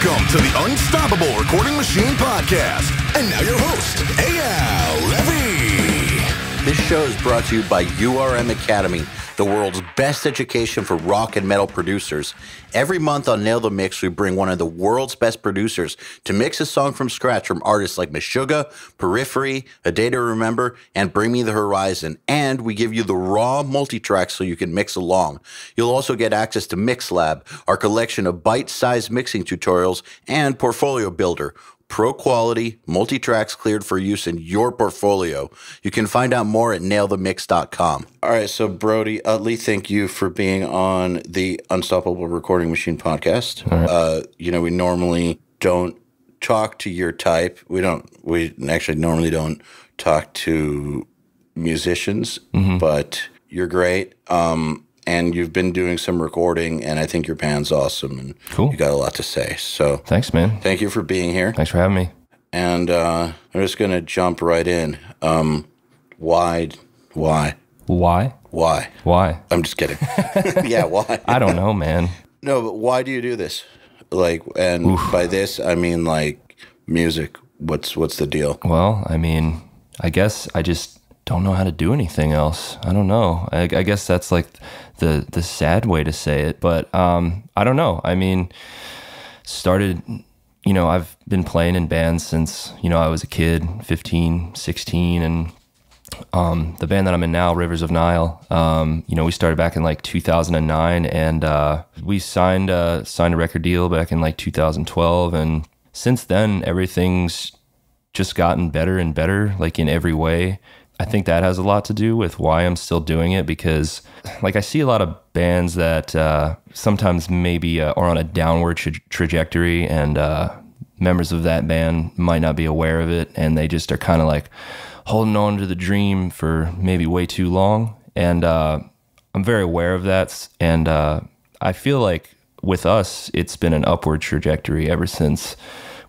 Welcome to the Unstoppable Recording Machine Podcast. And now your host, Eyal Levi. This show is brought to you by URM Academy, the world's best education for rock and metal producers. Every month on Nail the Mix, we bring one of the world's best producers to mix a song from scratch from artists like Meshuggah, Periphery, A Day to Remember, and Bring Me the Horizon. And we give you the raw multi-tracks so you can mix along. You'll also get access to MixLab, our collection of bite-sized mixing tutorials, and Portfolio Builder, pro quality, multi-tracks cleared for use in your portfolio. You can find out more at nailthemix.com. All right, so Brody Uttley, thank you for being on the Unstoppable Recording Machine Podcast. Right. We normally don't talk to your type. We actually normally don't talk to musicians, but you're great. And you've been doing some recording, and I think your band's awesome, and cool. You got a lot to say. So thanks, man. Thank you for being here. Thanks for having me. And I'm just going to jump right in. Why? I'm just kidding. Yeah, why? I don't know, man. No, but why do you do this? By this, I mean, like, music. What's the deal? Well, I mean, I guess I just don't know how to do anything else. I don't know. I guess that's like the sad way to say it, but I don't know. I mean, I've been playing in bands since, I was a kid, 15, 16, and the band that I'm in now, Rivers of Nihil, we started back in like 2009, and we signed a record deal back in like 2012, and since then, everything's just gotten better and better, like in every way. I think that has a lot to do with why I'm still doing it, because like I see a lot of bands that sometimes maybe are on a downward trajectory, and members of that band might not be aware of it, and they just are kind of like holding on to the dream for maybe way too long. And I'm very aware of that, and I feel like with us, it's been an upward trajectory ever since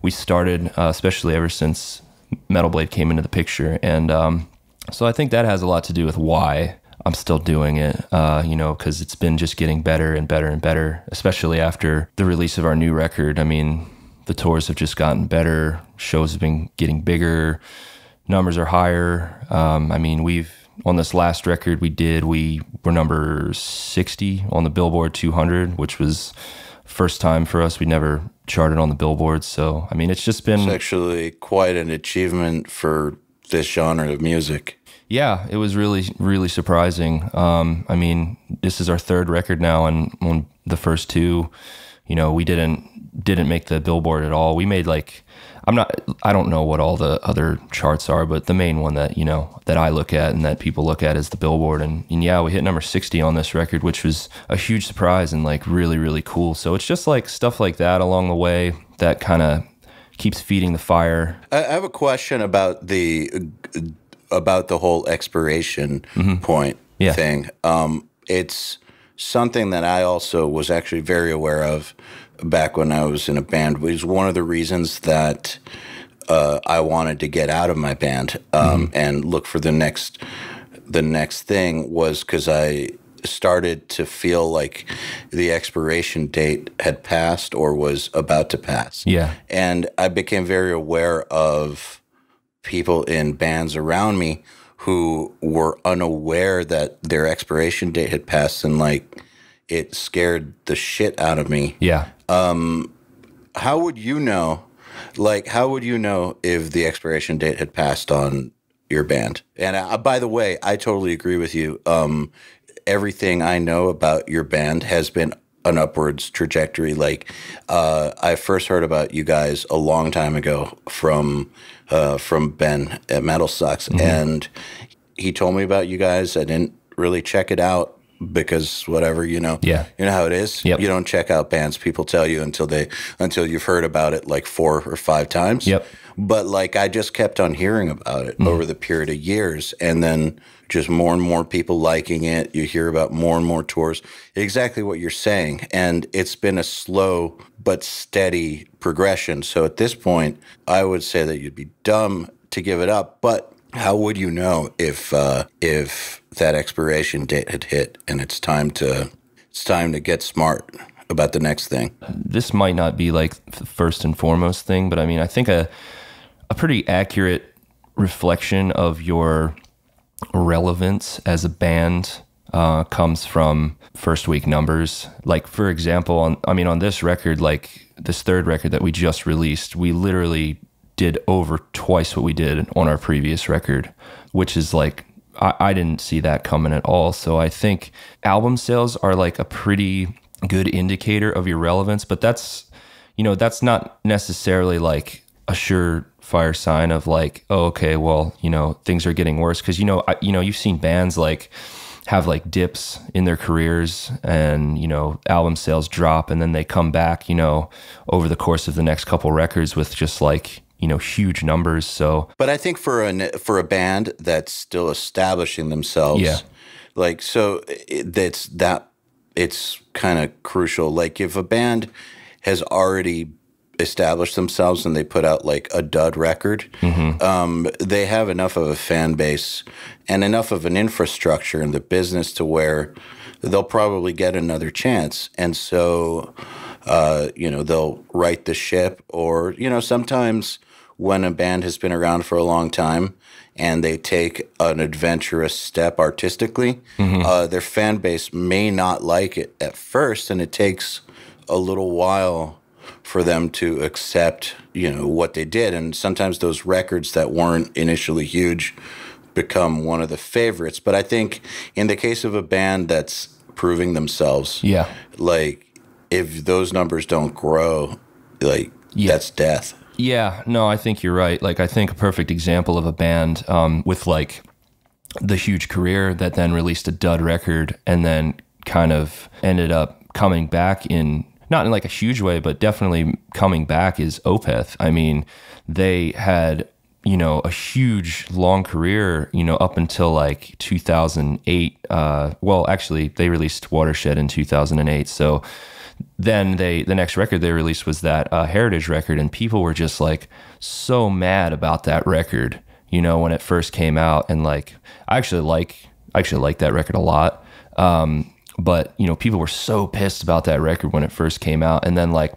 we started, especially ever since Metal Blade came into the picture. And so I think that has a lot to do with why I'm still doing it, because it's been just getting better and better and better, especially after the release of our new record. I mean, the tours have just gotten better. Shows have been getting bigger. Numbers are higher. On this last record we were number 60 on the Billboard 200, which was first time for us. We never charted on the Billboard. So, I mean, it's just been... It's actually quite an achievement for this genre of music. Yeah, it was really, really surprising. This is our third record now, and on the first two, we didn't make the Billboard at all. We made I don't know what all the other charts are, but the main one that, that I look at and that people look at is the Billboard. And yeah, we hit number 60 on this record, which was a huge surprise and like really, really cool. So it's just like stuff like that along the way that kind of keeps feeding the fire. I have a question about the whole expiration point thing. It's something that I also was actually very aware of back when I was in a band. It was one of the reasons that I wanted to get out of my band and look for the next thing, was because I started to feel like the expiration date had passed or was about to pass. Yeah. And I became very aware of people in bands around me who were unaware that their expiration date had passed, and like it scared the shit out of me. Yeah. How would you know? How would you know if the expiration date had passed on your band? And by the way, I totally agree with you. Everything I know about your band has been an upwards trajectory. I first heard about you guys a long time ago from Ben at Metal Sucks, and he told me about you guys. I didn't really check it out because whatever, Yeah. You know how it is. Yep. You don't check out bands. People tell you until you've heard about it like 4 or 5 times. Yep. But I just kept on hearing about it over the period of years, and then just more and more people liking it. You hear about more and more tours. Exactly what you're saying. And it's been a slow but steady progression. So at this point, I would say that you'd be dumb to give it up. But how would you know if that expiration date had hit and it's time to get smart about the next thing? This might not be like the first and foremost thing, but I mean, I think a pretty accurate reflection of your relevance as a band comes from first week numbers. Like, for example, on this record, like this third record that we just released, we literally did over twice what we did on our previous record, which is like, I didn't see that coming at all. So I think album sales are like a pretty good indicator of your relevance, but that's not necessarily like a surefire sign of like, oh, okay, well, things are getting worse. Cause you've seen bands like have like dips in their careers and, album sales drop and then they come back, over the course of the next couple records with just like, huge numbers. So, but I think for a band that's still establishing themselves, yeah, like, so it's kind of crucial. Like if a band has already established themselves and they put out like a dud record, they have enough of a fan base and enough of an infrastructure in the business to where they'll probably get another chance. And so, they'll right the ship, or, sometimes when a band has been around for a long time and they take an adventurous step artistically, their fan base may not like it at first, and it takes a little while for them to accept, what they did. And sometimes those records that weren't initially huge become one of the favorites. But I think in the case of a band that's proving themselves, like if those numbers don't grow, like that's death. Yeah, no, I think you're right. Like, I think a perfect example of a band with like the huge career that then released a dud record and then kind of ended up coming back not in like a huge way, but definitely coming back is Opeth. I mean, they had, a huge long career, up until like 2008. Well, actually they released Watershed in 2008. So then the next record they released was that Heritage record, and people were just like so mad about that record, when it first came out. And like, I actually like that record a lot. But, people were so pissed about that record when it first came out. And then like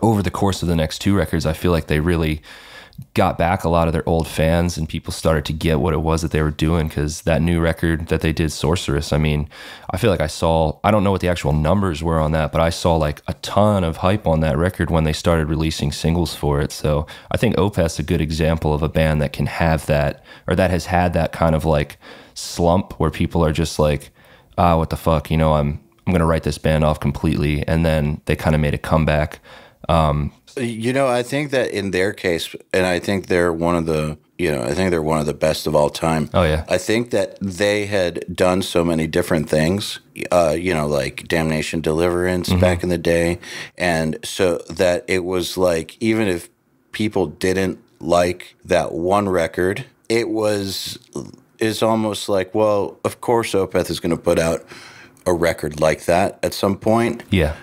over the course of the next two records, I feel like they really got back a lot of their old fans, and people started to get what it was that they were doing. Cause that new record that they did, Sorceress, I mean, I feel like I don't know what the actual numbers were on that, but I saw like a ton of hype on that record when they started releasing singles for it. So I think Opeth's a good example of a band that can have that, or that has had that kind of like slump where people are just like, what the fuck, I'm going to write this band off completely. And then they kind of made a comeback. I think that in their case, and I think they're one of the best of all time. Oh yeah. I think that they had done so many different things, like Damnation, Deliverance back in the day. And so that it was like, even if people didn't like that one record, it's almost like, well, of course Opeth is going to put out a record like that at some point. Yeah.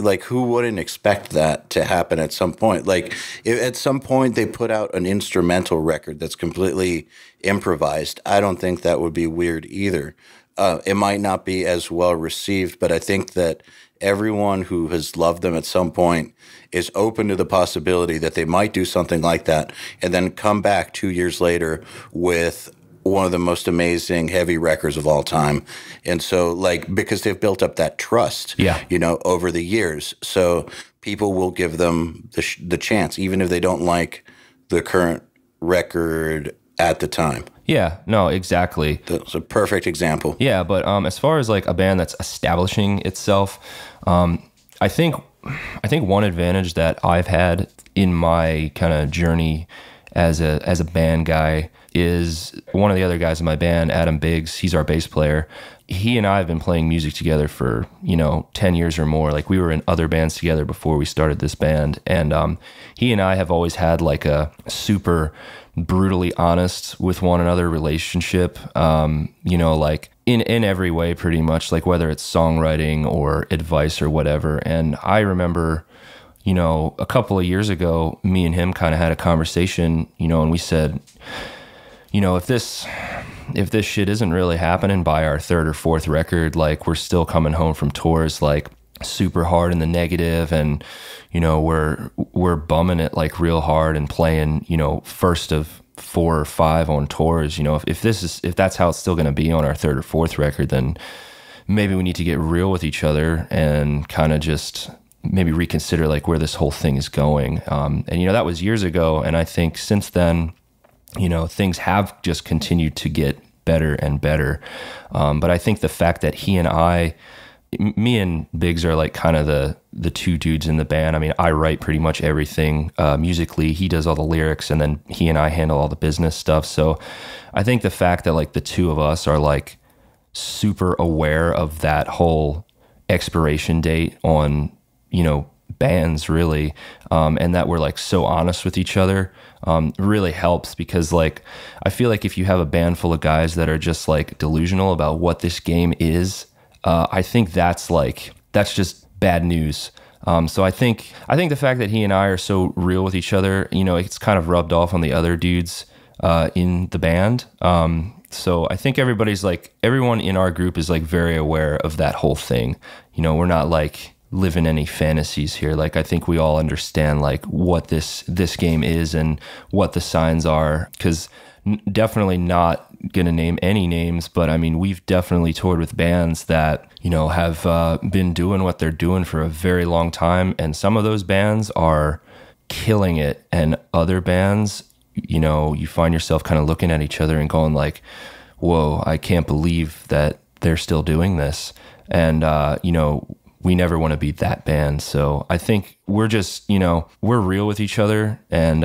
Like, who wouldn't expect that to happen at some point? Like, if at some point they put out an instrumental record that's completely improvised, I don't think that would be weird either. It might not be as well received, but I think that everyone who has loved them at some point is open to the possibility that they might do something like that and then come back 2 years later with one of the most amazing heavy records of all time. And so, like, because they've built up that trust, over the years. So people will give them the chance, even if they don't like the current record at the time. Yeah, no, exactly. That's a perfect example. Yeah, but as far as like a band that's establishing itself, I think one advantage that I've had in my kind of journey as a band guy is one of the other guys in my band, Adam Biggs. He's our bass player. He and I have been playing music together for 10 years or more. Like, we were in other bands together before we started this band, and he and I have always had like a super brutally honest with one another relationship. Like in every way, pretty much, like whether it's songwriting or advice or whatever. And I remember, a couple of years ago, me and him kind of had a conversation, and we said, if this shit isn't really happening by our third or fourth record, like, we're still coming home from tours, like, super hard in the negative, and you know, we're bumming it like real hard and playing, you know, first of 4 or 5 on tours. You know, if that's how it's still going to be on our 3rd or 4th record, then maybe we need to get real with each other and kind of just maybe reconsider like where this whole thing is going. And you know, that was years ago, and I think since then, you know, things have just continued to get better and better. But I think the fact that me and Biggs are like kind of the 2 dudes in the band. I mean, I write pretty much everything musically. He does all the lyrics, and then he and I handle all the business stuff. So I think the fact that like the 2 of us are like super aware of that whole expiration date on, you know, bands really, and that we're like so honest with each other, really helps, because like I feel like if you have a band full of guys that are just like delusional about what this game is, I think that's just bad news. So I think the fact that he and I are so real with each other, you know, it's kind of rubbed off on the other dudes in the band. So I think everyone in our group is like very aware of that whole thing. You know, we're not like living any fantasies here. Like I think we all understand like what this game is and what the signs are, because definitely not going to name any names, but I mean, we've definitely toured with bands that, you know, have been doing what they're doing for a very long time. And some of those bands are killing it. And other bands, you know, you find yourself kind of looking at each other and going like, whoa, I can't believe that they're still doing this. And, you know, we never want to be that band. So I think we're just, you know, we're real with each other, and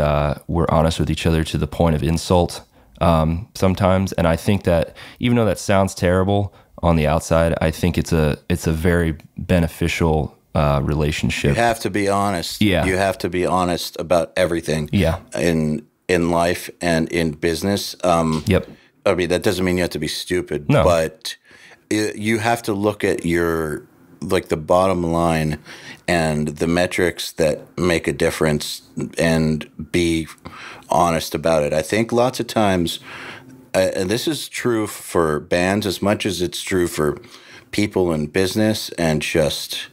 we're honest with each other to the point of insult sometimes. And I think that even though that sounds terrible on the outside, I think it's a very beneficial relationship. You have to be honest. Yeah. You have to be honest about everything. Yeah. In life and in business. Yep. I mean, that doesn't mean you have to be stupid, no. But you have to look at the bottom line and the metrics that make a difference and be honest about it. I think lots of times, and this is true for bands as much as it's true for people in business, and just,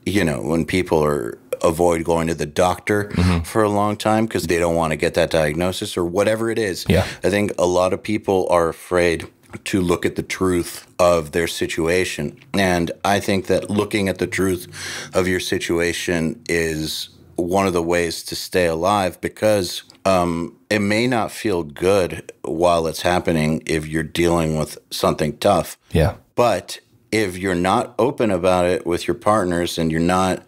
you know, when people avoid going to the doctor for a long time because they don't want to get that diagnosis or whatever it is. Yeah. I think a lot of people are afraid to look at the truth of their situation. And I think that looking at the truth of your situation is one of the ways to stay alive, because it may not feel good while it's happening if you're dealing with something tough. Yeah. But if you're not open about it with your partners and you're not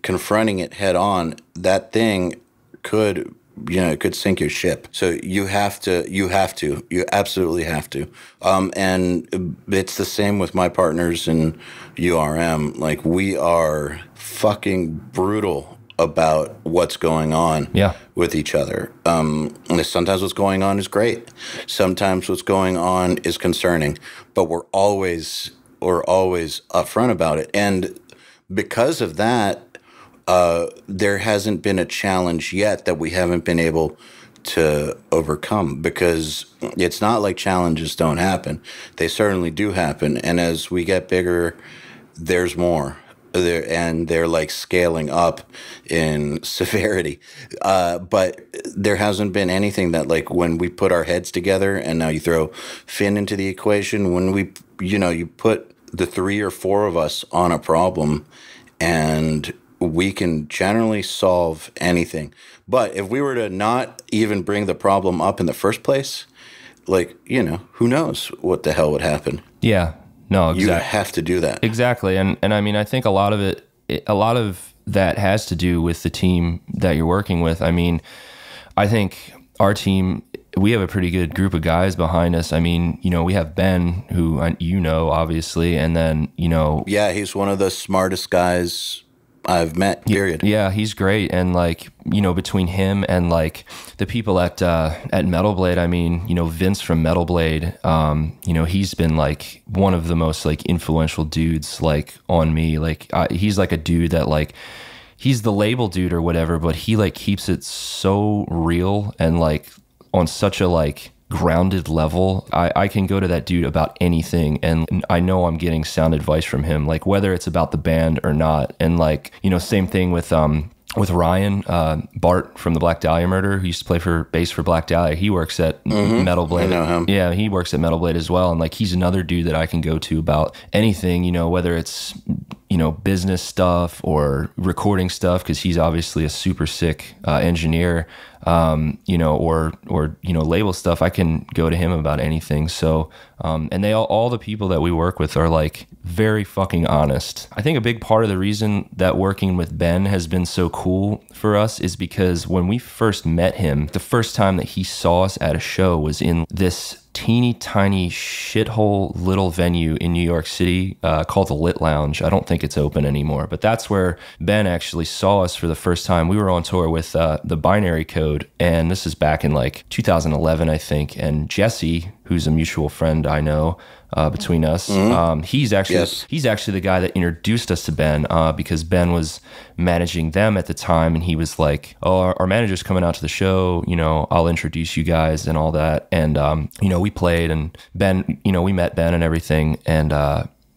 confronting it head on, that thing could, you know, it could sink your ship. So you absolutely have to. And it's the same with my partners in URM. Like, we are fucking brutal about what's going on with each other. Sometimes what's going on is great. Sometimes what's going on is concerning, but we're always upfront about it. And because of that, there hasn't been a challenge yet that we haven't been able to overcome, because it's not like challenges don't happen. They certainly do happen. And as we get bigger, there's more. They're like scaling up in severity. But there hasn't been anything that, like, when we put our heads together, and now you throw Finn into the equation, when you put the 3 or 4 of us on a problem, and we can generally solve anything. But if we were to not even bring the problem up in the first place, like, you know, who knows what the hell would happen? Yeah. No, exactly. You have to do that. Exactly. And I mean, I think a lot of that has to do with the team that you're working with. I mean, I think our team, we have a pretty good group of guys behind us. I mean, you know, we have Ben, who, you know, obviously, and then, you know. Yeah, he's one of the smartest guys I've met, period. Yeah, he's great. And, like, you know, between him and, like, the people at Metal Blade, I mean, you know, Vince from Metal Blade, you know, he's been, like, one of the most, like, influential dudes, like, on me. Like, he's, like, a dude that, like, he's the label dude or whatever, but he, like, keeps it so real and, like, on such a, like, grounded level, I can go to that dude about anything, and I know I'm getting sound advice from him, like whether it's about the band or not. And like, you know, same thing with Ryan Bart from the Black Dahlia Murder, who used to play bass for Black Dahlia. He works at Metal Blade. I know him. Yeah, he works at Metal Blade as well. And like, he's another dude that I can go to about anything, you know, whether it's, you know, business stuff or recording stuff, because he's obviously a super sick engineer, you know, or you know, label stuff. I can go to him about anything. So, and all the people that we work with are like very fucking honest. I think a big part of the reason that working with Ben has been so cool for us is because when we first met him, the first time that he saw us at a show was in this teeny tiny shithole little venue in New York City called the Lit Lounge. I don't think it's open anymore, but that's where Ben actually saw us for the first time. We were on tour with the Binary Code, and this is back in like 2011, I think. And Jesse, who's a mutual friend I know between us, he's actually the guy that introduced us to Ben, because Ben was managing them at the time, and he was like, "Oh, our manager's coming out to the show. You know, I'll introduce you guys and all that." And you know, we played, and Ben, you know, we met Ben and everything, and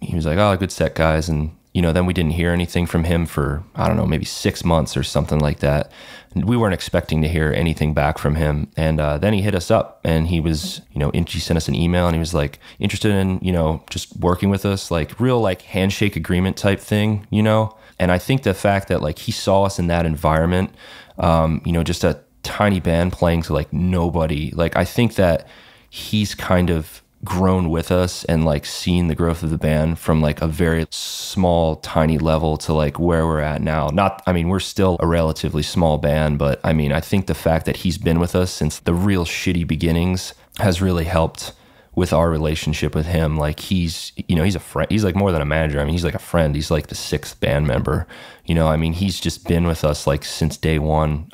he was like, "Oh, good set, guys." And you know, then we didn't hear anything from him for, I don't know, maybe 6 months or something like that. We weren't expecting to hear anything back from him. And then he hit us up, and he was, you know, he sent us an email, and he was like interested in, you know, just working with us, like real like handshake agreement type thing, you know? And I think the fact that like he saw us in that environment, you know, just a tiny band playing to like nobody, like I think that he's kind of grown with us and like seen the growth of the band from like a very small, tiny level to like where we're at now. Not, I mean, we're still a relatively small band, but I mean, I think the fact that he's been with us since the real shitty beginnings has really helped with our relationship with him. Like he's, you know, he's a friend. He's like more than a manager. I mean, he's like a friend. He's like the 6th band member, you know, I mean, he's just been with us like since day one,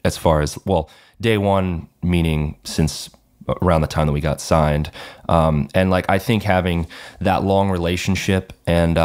as far as, well, day one, meaning since around the time that we got signed. And like, I think having that long relationship and,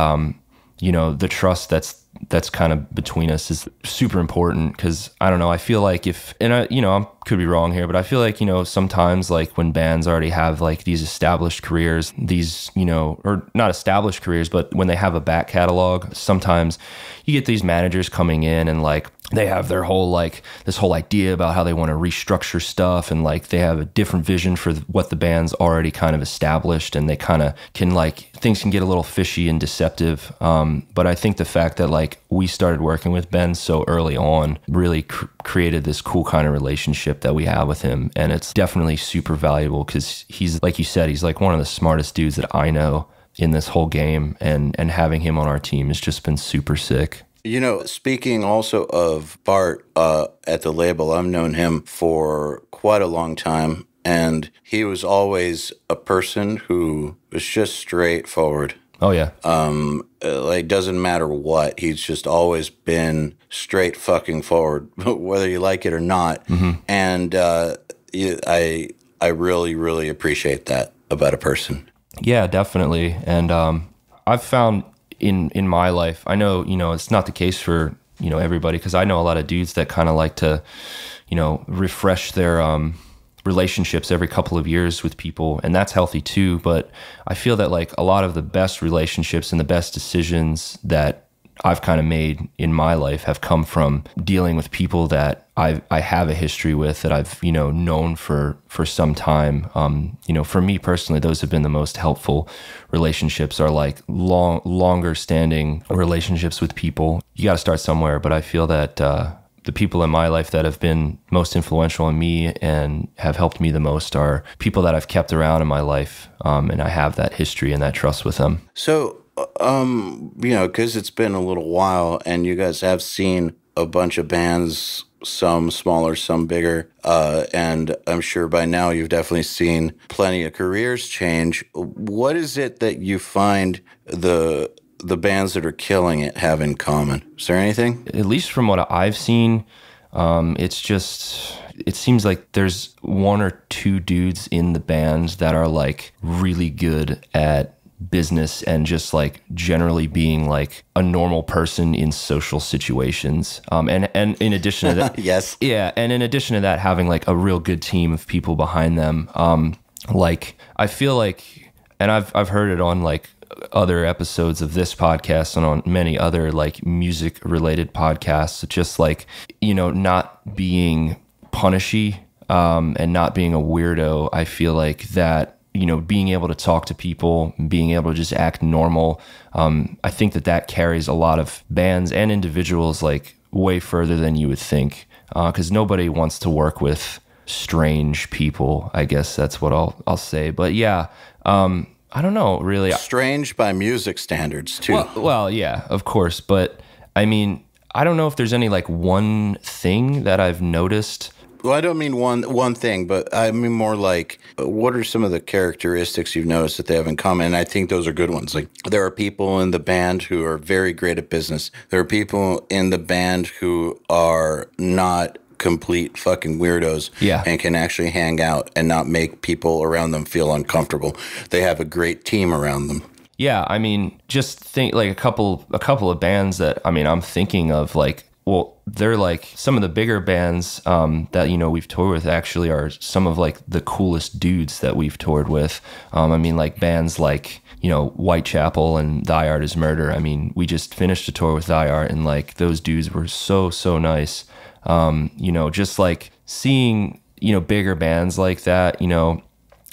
you know, the trust that's kind of between us is super important. Cause I don't know, I feel like and I, you know, I could be wrong here, but I feel like, you know, sometimes like when bands already have like these established careers, these, you know, or not established careers, but when they have a back catalog, sometimes you get these managers coming in and like, they have their whole like this whole idea about how they want to restructure stuff, and like they have a different vision for what the band's already kind of established, and they kind of can like, things can get a little fishy and deceptive. But I think the fact that like we started working with Ben so early on really created this cool kind of relationship that we have with him, and it's definitely super valuable because he's, like you said, he's like one of the smartest dudes that I know in this whole game, and having him on our team has just been super sick. You know, speaking also of Bart at the label, I've known him for quite a long time, and he was always a person who was just straightforward. Oh, yeah. Like, doesn't matter what, he's just always been straight fucking forward, whether you like it or not. Mm-hmm. And I really, really appreciate that about a person. Yeah, definitely. And I've found in my life, I know, you know, it's not the case for, you know, everybody, because I know a lot of dudes that kind of like to, you know, refresh their relationships every couple of years with people, and that's healthy too. But I feel that like a lot of the best relationships and the best decisions that I've kind of made in my life have come from dealing with people that I have a history with, that I've, you know, known for some time. You know, for me personally, those have been the most helpful relationships, are like longer standing relationships with people. You got to start somewhere, but I feel that the people in my life that have been most influential in me and have helped me the most are people that I've kept around in my life, and I have that history and that trust with them. So, you know, because it's been a little while, and you guys have seen a bunch of bands, some smaller, some bigger, and I'm sure by now you've definitely seen plenty of careers change. What is it that you find the bands that are killing it have in common? Is there anything? At least from what I've seen, it's just, it seems like there's one or two dudes in the bands that are like really good at business and just like generally being like a normal person in social situations. And in addition to that, yes. Yeah. And in addition to that, having like a real good team of people behind them. Like I feel like, and I've heard it on like other episodes of this podcast and on many other like music related podcasts, just like, you know, not being punishy, and not being a weirdo. I feel like that, you know, being able to talk to people, being able to just act normal. I think that carries a lot of bands and individuals like way further than you would think. 'Cause nobody wants to work with strange people. I guess that's what I'll say. But yeah, I don't know really. Strange by music standards too. Well, yeah, of course. But I mean, I don't know if there's any like one thing that I've noticed. Well, I don't mean one thing, but I mean more like, what are some of the characteristics you've noticed that they have in common? And I think those are good ones. Like, there are people in the band who are very great at business. There are people in the band who are not complete fucking weirdos, yeah, and can actually hang out and not make people around them feel uncomfortable. They have a great team around them. Yeah, I mean, just think like a couple of bands that, I mean, I'm thinking of like, well, they're like some of the bigger bands that, you know, we've toured with actually are some of like the coolest dudes that we've toured with. I mean, like bands like, you know, Whitechapel and Thy Art Is Murder. I mean, we just finished a tour with Thy Art and like those dudes were so nice. You know, just like seeing, you know, bigger bands like that, you know,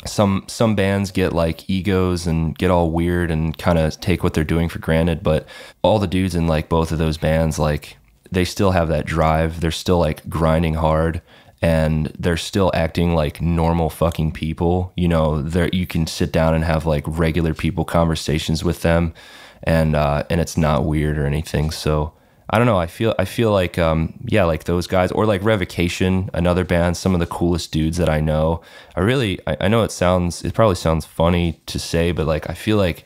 some bands get like egos and get all weird and kind of take what they're doing for granted. But all the dudes in like both of those bands, like they still have that drive. They're still like grinding hard and they're still acting like normal fucking people. You know, you can sit down and have like regular people conversations with them and it's not weird or anything. So I don't know. I feel like, yeah, like those guys or like Revocation, another band, some of the coolest dudes that I know. I know it probably sounds funny to say, but like, I feel like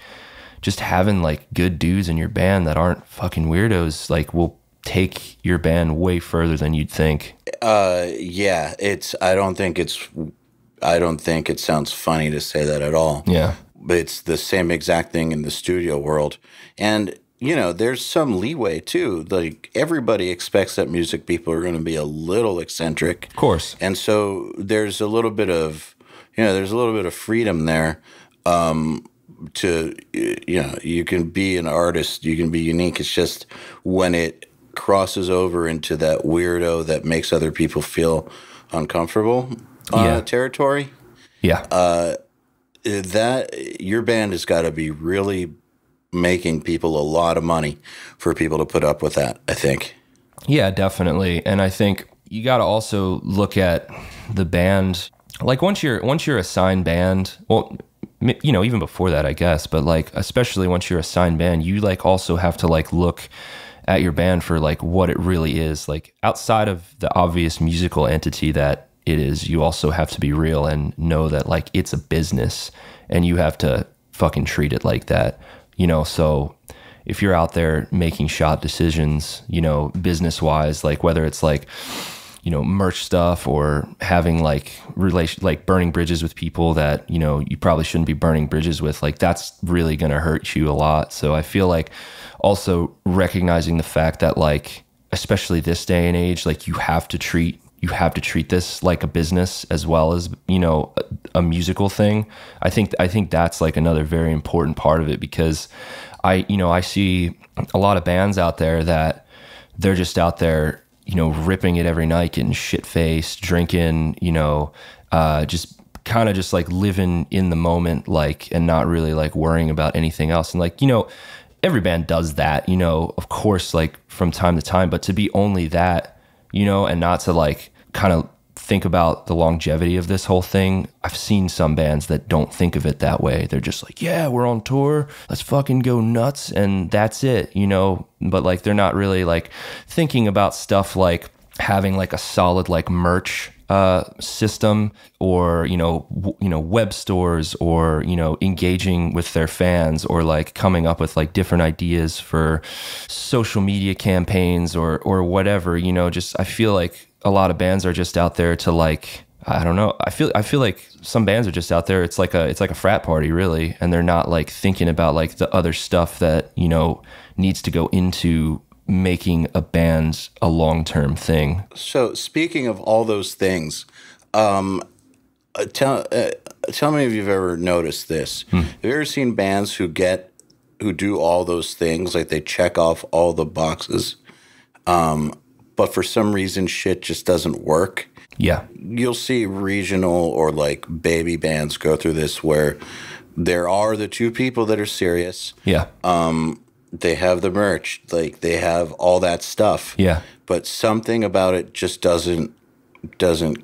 just having like good dudes in your band that aren't fucking weirdos, like will take your band way further than you'd think. Yeah, I don't think it sounds funny to say that at all. Yeah. But it's the same exact thing in the studio world. And you know, there's some leeway too. Like everybody expects that music people are going to be a little eccentric, of course, and so there's a little bit of, you know, there's a little bit of freedom there. To, you know, you can be an artist, you can be unique. It's just when it crosses over into that weirdo that makes other people feel uncomfortable territory. Yeah, that your band has got to be really making people a lot of money for people to put up with that, I think. Yeah, definitely. And I think you got to also look at the band. Like once you're a signed band, well, you know, even before that, I guess, but like, especially once you're a signed band, you like also have to like look at your band for like what it really is. Like outside of the obvious musical entity that it is, you also have to be real and know that like it's a business and you have to fucking treat it like that. You know, so if you're out there making shot decisions, you know, business wise, like whether it's like, you know, merch stuff or having like like burning bridges with people that, you know, you probably shouldn't be burning bridges with, like that's really going to hurt you a lot. So I feel like also recognizing the fact that like, especially this day and age, like you have to treat this like a business as well as, you know, a musical thing. I think that's like another very important part of it, because I see a lot of bands out there that they're just out there, you know, ripping it every night, getting shit-faced, drinking, you know, just kind of just like living in the moment, like, and not really like worrying about anything else. And like, you know, every band does that, you know, of course, like from time to time, but to be only that, you know, and not to like kind of think about the longevity of this whole thing. I've seen some bands that don't think of it that way. They're just like, yeah, we're on tour, let's fucking go nuts, and that's it, you know, but like they're not really like thinking about stuff like having like a solid like merch system, or you know web stores, or you know engaging with their fans, or like coming up with like different ideas for social media campaigns or whatever, you know. Just I feel like a lot of bands are just out there to like I don't know. I feel like some bands are just out there. It's like a frat party, really, and they're not like thinking about like the other stuff that, you know, needs to go into making a band a long-term thing. So speaking of all those things, tell me if you've ever noticed this. Have you ever seen bands who do all those things, like they check off all the boxes, but for some reason shit just doesn't work? Yeah. You'll see regional or like baby bands go through this where there are the two people that are serious. Yeah. They have the merch, like they have all that stuff. Yeah. But something about it just doesn't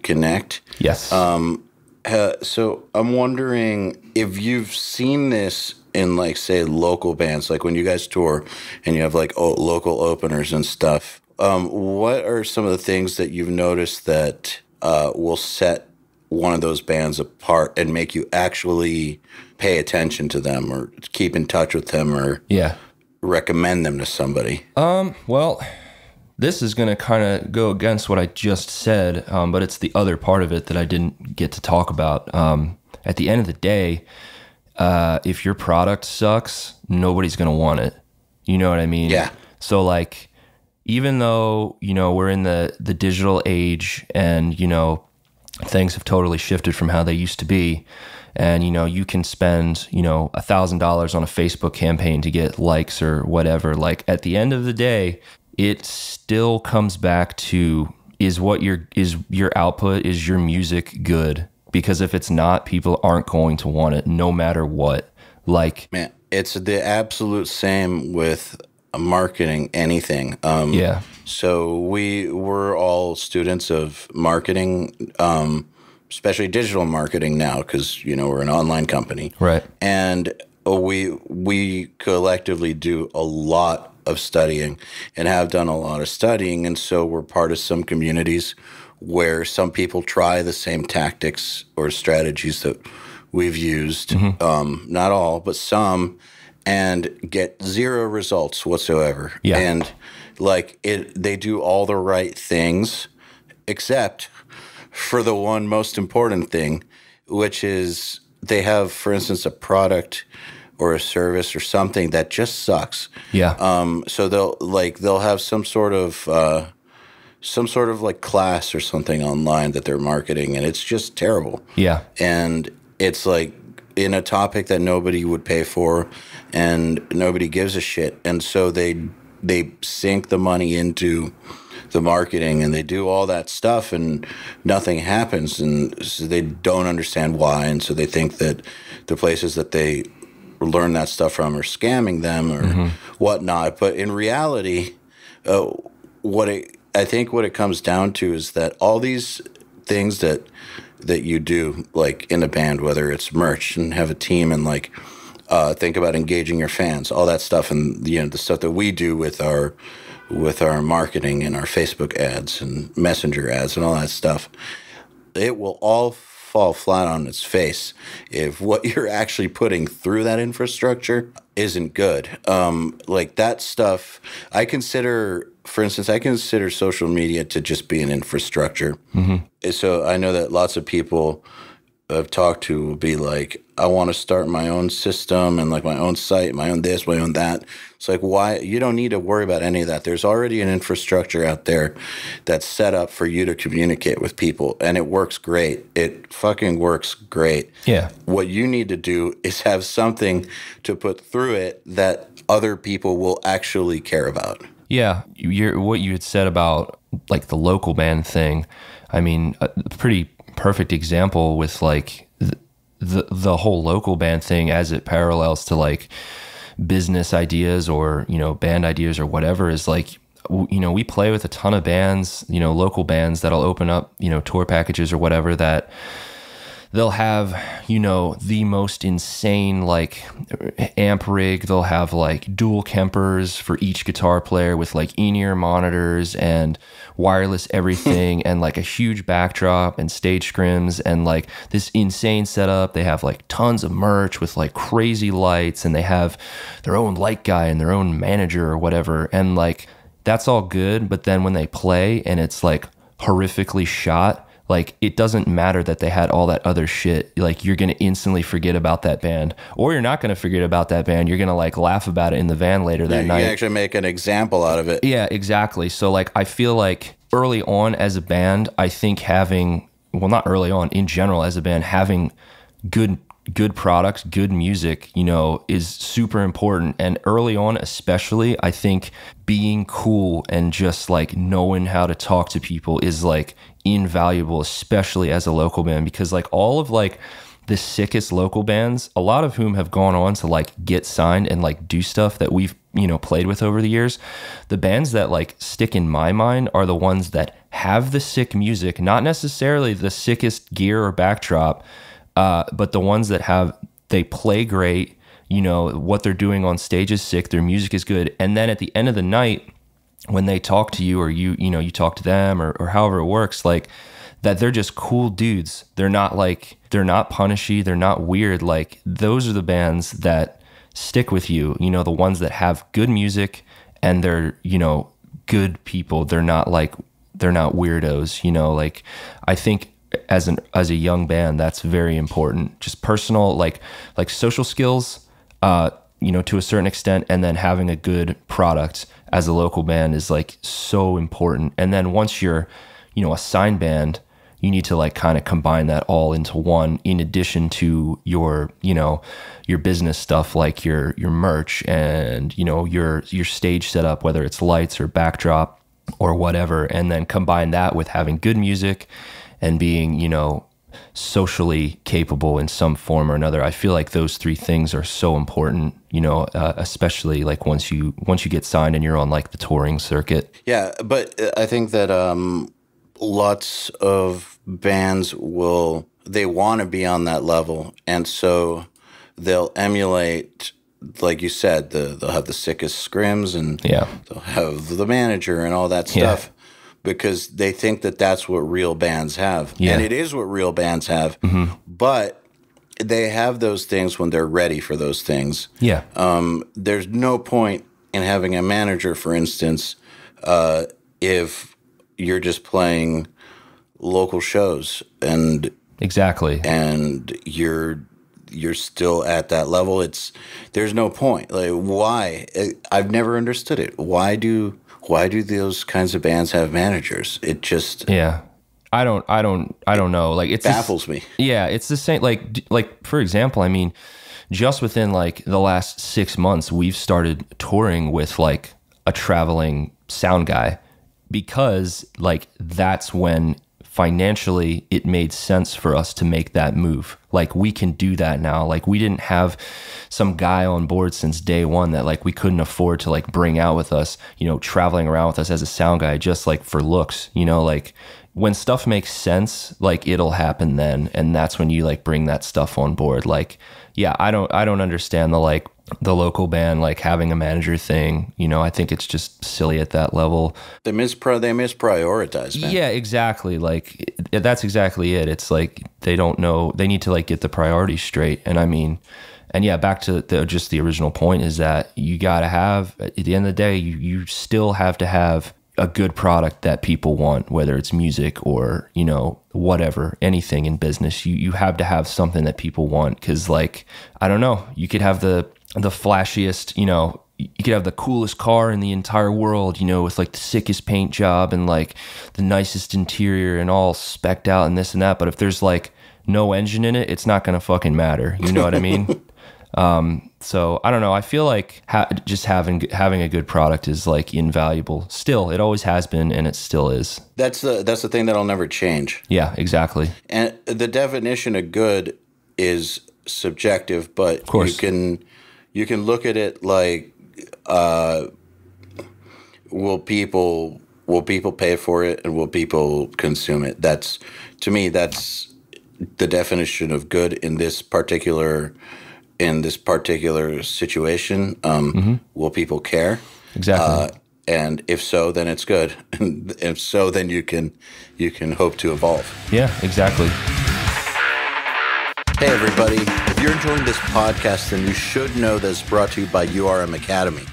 connect. Yes. So I'm wondering if you've seen this in like, say, local bands, like when you guys tour and you have like local openers and stuff. What are some of the things that you've noticed that will set one of those bands apart and make you actually pay attention to them or keep in touch with them or recommend them to somebody? Well, this is going to kind of go against what I just said, but it's the other part of it that I didn't get to talk about. At the end of the day, if your product sucks, nobody's going to want it. You know what I mean? Yeah. So like, even though, you know, we're in the digital age and, you know, things have totally shifted from how they used to be. And, you know, you can spend, you know, $1,000 on a Facebook campaign to get likes or whatever. Like at the end of the day, it still comes back to, is your output, is your music good? Because if it's not, people aren't going to want it no matter what. Like, man, it's the absolute same with marketing anything. Yeah. So we're all students of marketing, especially digital marketing now, because, you know, we're an online company. Right. And we collectively do a lot of studying and have done a lot of studying. And so we're part of some communities where some people try the same tactics or strategies that we've used. Not all, but some, and get zero results whatsoever. Yeah. And like they do all the right things, except for the one most important thing, which is they have, for instance, a product or a service or something that just sucks. Yeah. So they'll have some sort of like class or something online that they're marketing, and it's just terrible. Yeah. And it's like in a topic that nobody would pay for and nobody gives a shit. And so they sink the money into the marketing and they do all that stuff and nothing happens. And so they don't understand why. And so they think that the places that they learn that stuff from are scamming them or whatnot. But in reality, I think what it comes down to is that all these things that you do, like in a band, whether it's merch and have a team and like think about engaging your fans, all that stuff, and you know the stuff that we do with our marketing and our Facebook ads and Messenger ads and all that stuff, it will all fall flat on its face if what you're actually putting through that infrastructure isn't good. Like that stuff, for instance, I consider social media to just be an infrastructure. So I know that lots of people I've talked to will be like, I want to start my own system and like my own site, my own this, my own that. It's like, why? You don't need to worry about any of that. There's already an infrastructure out there that's set up for you to communicate with people, and it works great. It fucking works great. Yeah. What you need to do is have something to put through it that other people will actually care about. Yeah. What you had said about like the local band thing, I mean, a pretty perfect example with like the whole local band thing as it parallels to like business ideas or, you know, band ideas or whatever is like, you know, we play with a ton of bands, you know, local bands that'll open up, you know, tour packages or whatever that they'll have, you know, the most insane like amp rig. They'll have like dual Kempers for each guitar player with like in-ear monitors and wireless everything and like a huge backdrop and stage scrims and like this insane setup. They have like tons of merch with like crazy lights and they have their own light guy and their own manager or whatever. And like, that's all good. But then when they play and it's like horrifically shot, like it doesn't matter that they had all that other shit. Like you're going to instantly forget about that band, or you're not going to forget about that band. You're going to like laugh about it in the van later that night. You actually make an example out of it. Yeah, exactly. So like, I feel like early on as a band, I think having, well, not early on, in general as a band, having good products, good music, you know, is super important. And early on, especially, I think being cool and just like knowing how to talk to people is like invaluable, especially as a local band, because like all of like the sickest local bands, a lot of whom have gone on to like get signed and like do stuff that we've, you know, played with over the years. The bands that like stick in my mind are the ones that have the sick music, not necessarily the sickest gear or backdrop, but the ones that they play great, you know, what they're doing on stage is sick, their music is good. And then at the end of the night, when they talk to you, or you talk to them, or however it works, like that they're just cool dudes. They're not punishy. They're not weird. Like those are the bands that stick with you, you know, the ones that have good music and they're, you know, good people. They're not weirdos, you know, like I think as a young band, that's very important. Just personal, like social skills, you know, to a certain extent, and then having a good product as a local band is like so important. And then once you're, you know, a signed band, you need to like kind of combine that all into one, in addition to your, you know, your business stuff, like your merch and, you know, your stage setup, whether it's lights or backdrop or whatever, and then combine that with having good music and being, you know, socially capable in some form or another. I feel like those three things are so important, you know, especially like once you get signed and you're on like the touring circuit. Yeah, but I think that lots of bands they want to be on that level, and so they'll emulate, like you said, they'll have the sickest scrims, and they'll have the manager and all that stuff. Because they think that that's what real bands have. Yeah. And it is what real bands have. Mm-hmm. But they have those things when they're ready for those things. Yeah. There's no point in having a manager, for instance, if you're just playing local shows and exactly, and you're still at that level. There's no point. Like, why? I've never understood it. Why do those kinds of bands have managers? It just I don't know. Like it baffles me. Yeah, it's the same. Like for example, I mean, just within like the last 6 months, we've started touring with like a traveling sound guy, because like that's when financially it made sense for us to make that move. Like we can do that now. Like we didn't have some guy on board since day one that like we couldn't afford to like bring out with us, you know, traveling around with us as a sound guy just like for looks, you know, like when stuff makes sense, like it'll happen then. And that's when you like bring that stuff on board. Like, yeah, I don't understand the local band like having a manager thing. You know, I think it's just silly at that level. They misprioritize, man. Yeah, exactly. Like that's exactly it. It's like they don't know, they need to like get the priorities straight. And I mean, and yeah, back to just the original point is that you got to have, at the end of the day, you still have to have a good product that people want, whether it's music or, you know, whatever, anything in business. You have to have something that people want, because like, I don't know, you could have the flashiest, you know, you could have the coolest car in the entire world, you know, with like the sickest paint job and like the nicest interior and all specced out and this and that. But if there's like no engine in it, it's not going to fucking matter. You know what I mean? So I don't know. I feel like just having a good product is like invaluable. Still, it always has been, and it still is. That's the thing that'll never change. Yeah, exactly. And the definition of good is subjective, but of course. You can look at it like, will people pay for it, and will people consume it? To me, that's the definition of good in this particular situation. Will people care? Exactly. And if so, then it's good. And if so, then you can hope to evolve. Yeah, exactly. Hey, everybody. If you're enjoying this podcast, then you should know that it's brought to you by URM Academy.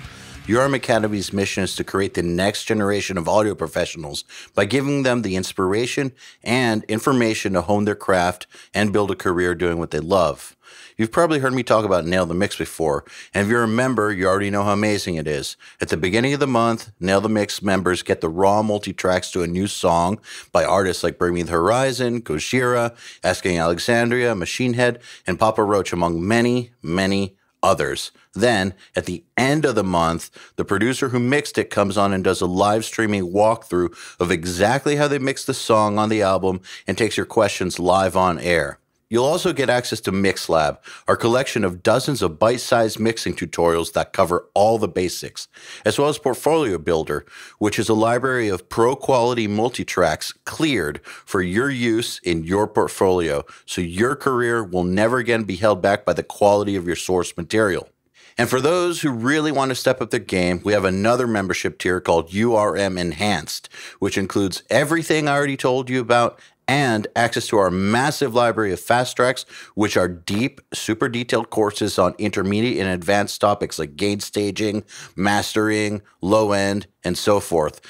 URM Academy's mission is to create the next generation of audio professionals by giving them the inspiration and information to hone their craft and build a career doing what they love. You've probably heard me talk about Nail the Mix before, and if you're a member, you already know how amazing it is. At the beginning of the month, Nail the Mix members get the raw multi-tracks to a new song by artists like Bring Me the Horizon, Gojira, Asking Alexandria, Machine Head, and Papa Roach, among many, many others. Then, at the end of the month, the producer who mixed it comes on and does a live streaming walkthrough of exactly how they mixed the song on the album and takes your questions live on air. You'll also get access to MixLab, our collection of dozens of bite-sized mixing tutorials that cover all the basics, as well as Portfolio Builder, which is a library of pro-quality multi-tracks cleared for your use in your portfolio, so your career will never again be held back by the quality of your source material. And for those who really want to step up their game, we have another membership tier called URM Enhanced, which includes everything I already told you about and access to our massive library of fast tracks, which are deep, super detailed courses on intermediate and advanced topics like gain staging, mastering, low end, and so forth.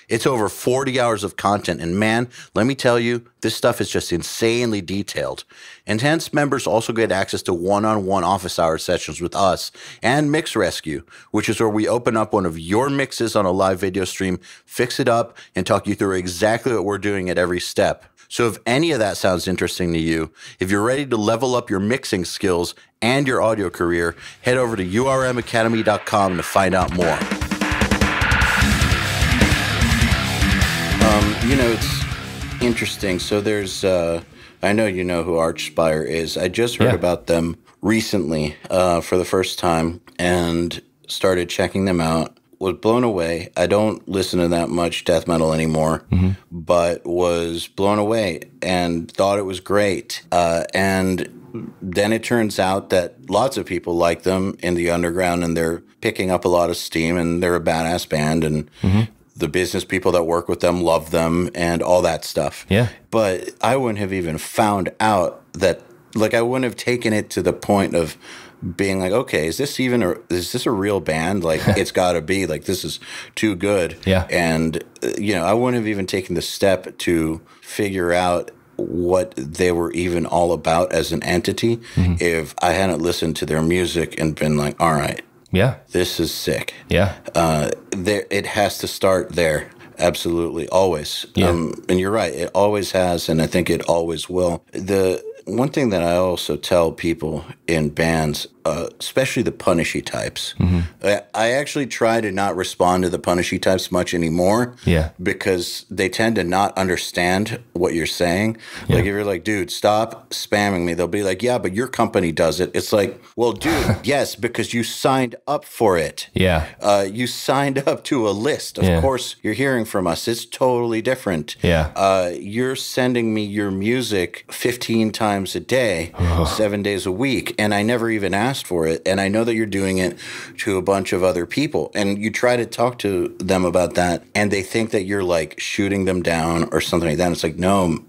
It's over 40 hours of content, and man, let me tell you, this stuff is just insanely detailed. Enhanced members also get access to one-on-one office hour sessions with us and Mix Rescue, which is where we open up one of your mixes on a live video stream, fix it up, and talk you through exactly what we're doing at every step. So if any of that sounds interesting to you, if you're ready to level up your mixing skills and your audio career, head over to urmacademy.com to find out more. It's interesting. So there's, I know you know who Archspire is. I just heard about them recently for the first time and started checking them out. Was blown away. I don't listen to that much death metal anymore, but was blown away and thought it was great. And then it turns out that lots of people like them in the underground, and they're picking up a lot of steam, and they're a badass band, and the business people that work with them love them and all that stuff. Yeah. But I wouldn't have even found out that, like, I wouldn't have taken it to the point of being like, okay, is this a real band? Like, it's got to be, like, this is too good. Yeah. And, I wouldn't have even taken the step to figure out what they were even all about as an entity if I hadn't listened to their music and been like, all right, this is sick. Yeah. It has to start there. Absolutely. Always. Yeah. And you're right. It always has, and I think it always will. The one thing that I also tell people in bands, especially the punishy types, I actually try to not respond to the punishy types much anymore. Yeah. Because they tend to not understand what you're saying. Yeah. Like, if you're like, dude, stop spamming me, they'll be like, yeah, but your company does it. It's like, well, dude, yes, because you signed up for it. Yeah. You signed up to a list. Of course, you're hearing from us. It's totally different. Yeah. You're sending me your music 15 times a day, 7 days a week, and I never even asked for it, and I know that you're doing it to a bunch of other people, and you try to talk to them about that, and they think that you're like shooting them down or something like that. It's like, no,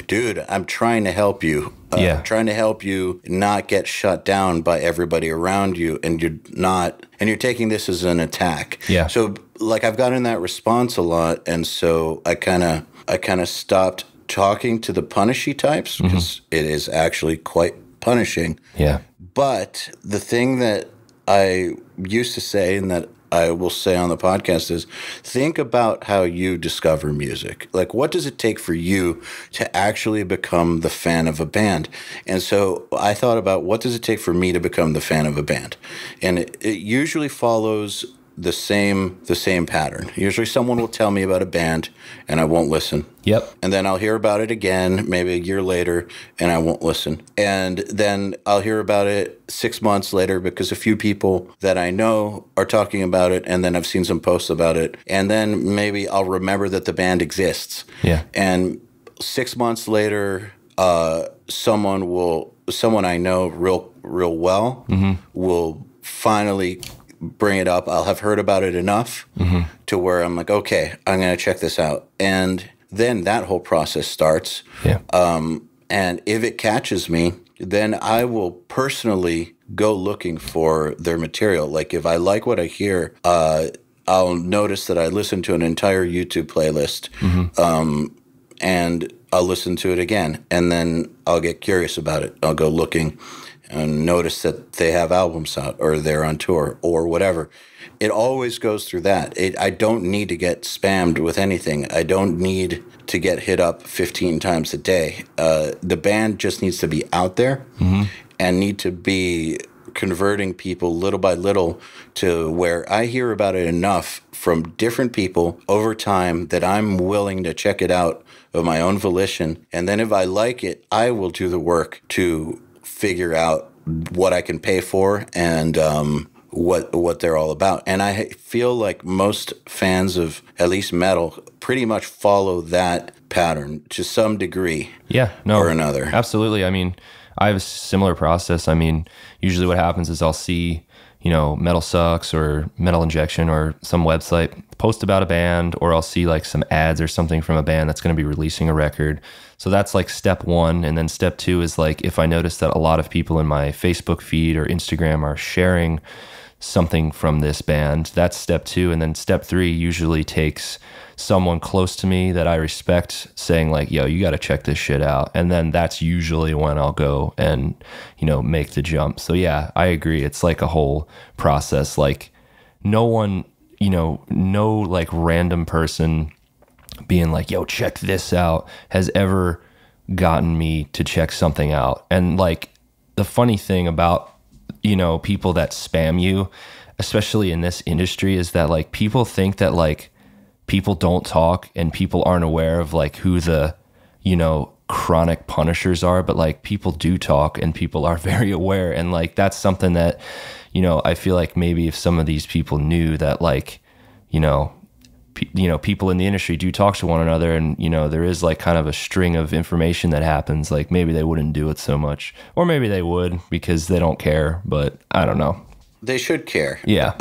dude, I'm trying to help you. I'm trying to help you not get shut down by everybody around you, and you're taking this as an attack. Yeah. So, like, I've gotten that response a lot, and so I kind of stopped talking to the punishy types, because it is actually quite punishing. Yeah. But the thing that I used to say, and that I will say on the podcast, is think about how you discover music. Like, what does it take for you to actually become the fan of a band? And so I thought about, what does it take for me to become the fan of a band? And it usually follows the same pattern. Usually someone will tell me about a band and I won't listen. Yep. And then I'll hear about it again, maybe a year later, and I won't listen. And then I'll hear about it 6 months later because a few people that I know are talking about it, and then I've seen some posts about it. And then maybe I'll remember that the band exists. Yeah. And 6 months later, someone I know real well will finally bring it up. I'll have heard about it enough to where I'm like, okay, I'm going to check this out. And then that whole process starts. Yeah. And if it catches me, then I will personally go looking for their material. Like if I like what I hear, I'll notice that I listen to an entire YouTube playlist, and I'll listen to it again, and then I'll get curious about it. I'll go looking and notice that they have albums out or they're on tour or whatever. It always goes through that. I don't need to get spammed with anything. I don't need to get hit up 15 times a day. The band just needs to be out there and need to be converting people little by little to where I hear about it enough from different people over time that I'm willing to check it out of my own volition. And then if I like it, I will do the work to figure out what I can pay for and what they're all about. And I feel like most fans of at least metal pretty much follow that pattern to some degree or another. Absolutely. I mean, I have a similar process. I mean, usually what happens is I'll see, Metal Sucks or Metal Injection or some website post about a band, or I'll see like some ads or something from a band that's going to be releasing a record. So that's like step one. And then step two is like, if I notice that a lot of people in my Facebook feed or Instagram are sharing something from this band, that's step two. And then step three usually takes someone close to me that I respect saying like, yo, you got to check this shit out. And then that's usually when I'll go and, make the jump. So yeah, I agree. It's like a whole process. Like no one, no like random person being like, yo, check this out has ever gotten me to check something out. And like the funny thing about, people that spam you, especially in this industry, is that like people think that like people don't talk and people aren't aware of like who the, chronic punishers are, but like people do talk and people are very aware. And like, that's something that, I feel like maybe if some of these people knew that like, people in the industry do talk to one another and, there is like kind of a string of information that happens, like maybe they wouldn't do it so much, or maybe they would because they don't care, but I don't know. They should care. Yeah.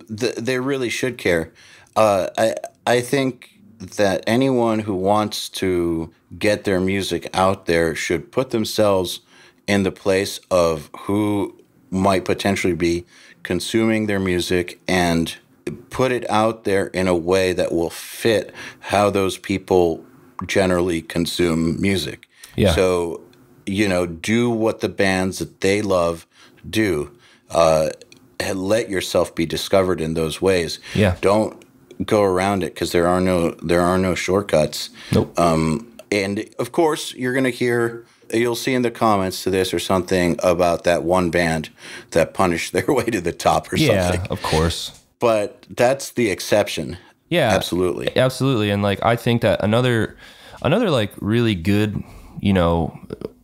They really should care. I think that anyone who wants to get their music out there should put themselves in the place of who might potentially be consuming their music and put it out there in a way that will fit how those people generally consume music. Yeah. So, do what the bands that they love do. Let yourself be discovered in those ways. Yeah. Don't go around it because there are no shortcuts. Nope. And of course, you'll see in the comments to this or something about that one band that punished their way to the top or something. Yeah, of course. But that's the exception. Yeah, absolutely. And like, I think that another like really good,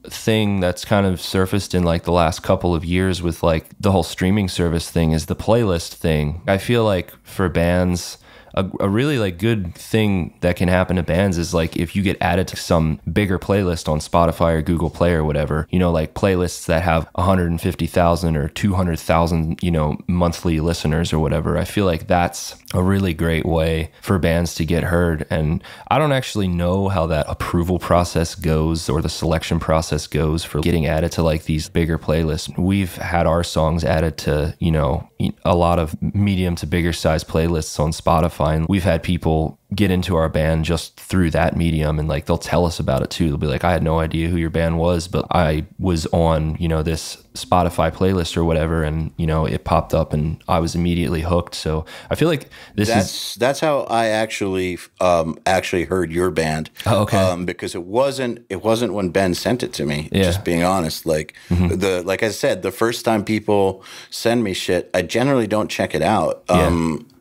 thing that's kind of surfaced in like the last couple of years with like the whole streaming service thing is the playlist thing. I feel like for bands, a really like good thing that can happen to bands is like if you get added to some bigger playlist on Spotify or Google Play or whatever, like playlists that have 150,000 or 200,000, monthly listeners or whatever. I feel like that's a really great way for bands to get heard. And I don't actually know how that approval process goes or the selection process goes for getting added to like these bigger playlists. We've had our songs added to, a lot of medium to bigger size playlists on Spotify. And we've had people get into our band just through that medium, and like they'll tell us about it too. They'll be like, I had no idea who your band was, but I was on this Spotify playlist or whatever, and it popped up and I was immediately hooked. So I feel like that's how I actually heard your band. Oh, okay. Because it wasn't when Ben sent it to me. Yeah. Just being honest, like like I said, the first time people send me shit, I generally don't check it out.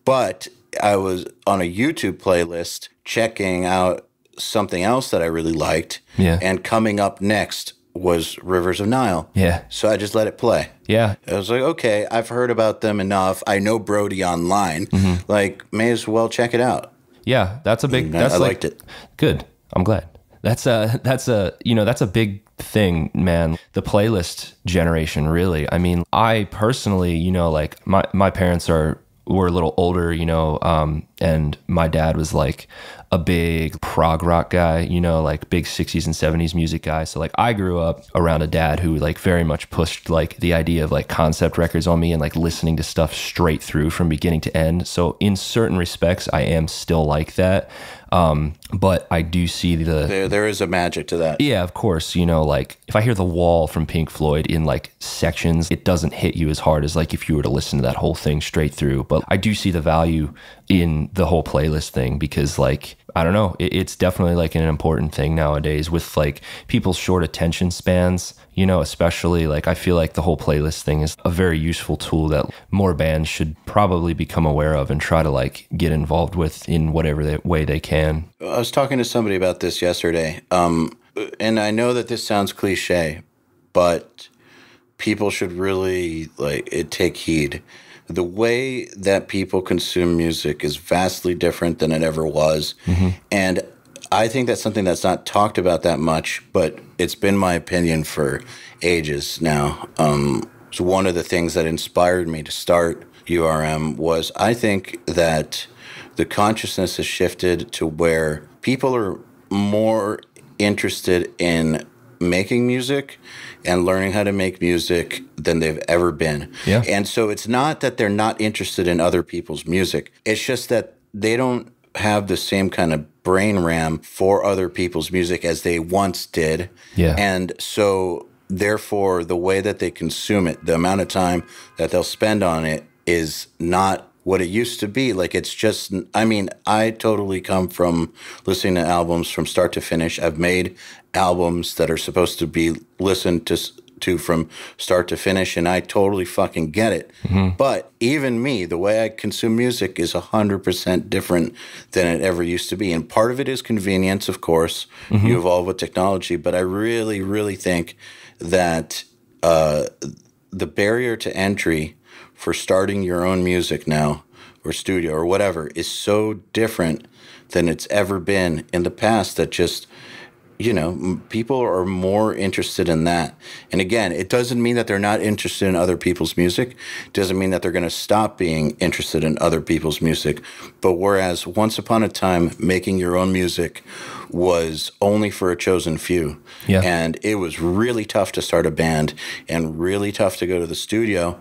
But I was on a YouTube playlist checking out something else that I really liked. Yeah. And coming up next was Rivers of Nihil. Yeah. So I just let it play. Yeah. I was like, okay, I've heard about them enough. I know Brody online. Like, may as well check it out. Yeah, that's a big. I liked it. Good. I'm glad. That's a big thing, man. The playlist generation, really. I mean, I personally, like my parents were a little older, And my dad was like a big prog rock guy, you know, like big 60s and 70s music guy. So like I grew up around a dad who like very much pushed like the idea of like concept records on me and like listening to stuff straight through from beginning to end. So in certain respects, I am still like that. But I do see there is a magic to that. Yeah, of course. You know, like if I hear The Wall from Pink Floyd in like sections, it doesn't hit you as hard as like if you were to listen to that whole thing straight through. But I do see the value in the whole playlist thing because like, I don't know, it's definitely like an important thing nowadays with like people's short attention spans, you know, especially like I feel like the whole playlist thing is a very useful tool that more bands should probably become aware of and try to like get involved with in whatever way they can. I was talking to somebody about this yesterday, and I know that this sounds cliche, but people should really take heed. The way that people consume music is vastly different than it ever was. Mm-hmm. And I think that's something that's not talked about that much, but it's been my opinion for ages now. So one of the things that inspired me to start URM was I think that the consciousness has shifted to where people are more interested in making music and learning how to make music than they've ever been. Yeah. And so it's not that they're not interested in other people's music. It's just that they don't have the same kind of brain RAM for other people's music as they once did. Yeah. And so therefore the way that they consume it, the amount of time that they'll spend on it is not what it used to be. Like it's just, I mean, I totally come from listening to albums from start to finish. I've made albums that are supposed to be listened to from start to finish, and I totally fucking get it. Mm-hmm. But even me, the way I consume music is 100% different than it ever used to be. And part of it is convenience, of course. Mm-hmm. You evolve with technology, but I really, really think that the barrier to entry for starting your own music now or studio or whatever is so different than it's ever been in the past that just, you know, people are more interested in that. And again, it doesn't mean that they're not interested in other people's music. It doesn't mean that they're going to stop being interested in other people's music. But whereas once upon a time, making your own music was only for a chosen few. Yeah. And it was really tough to start a band and really tough to go to the studio.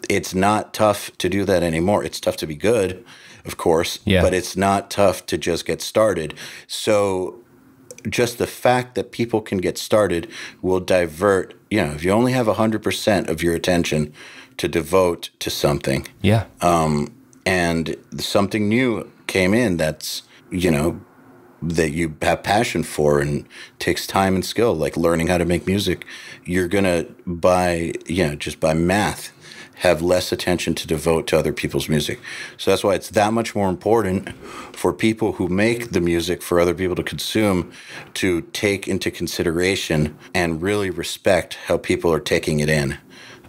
It's not tough to do that anymore. It's tough to be good, of course, but it's not tough to just get started. So just the fact that people can get started will divert, you know, if you only have 100% of your attention to devote to something. Yeah. And something new came in that's, you know, that you have passion for and takes time and skill, like learning how to make music, you're going to, just by math, have less attention to devote to other people's music. So that's why it's that much more important for people who make the music for other people to consume to take into consideration and really respect how people are taking it in.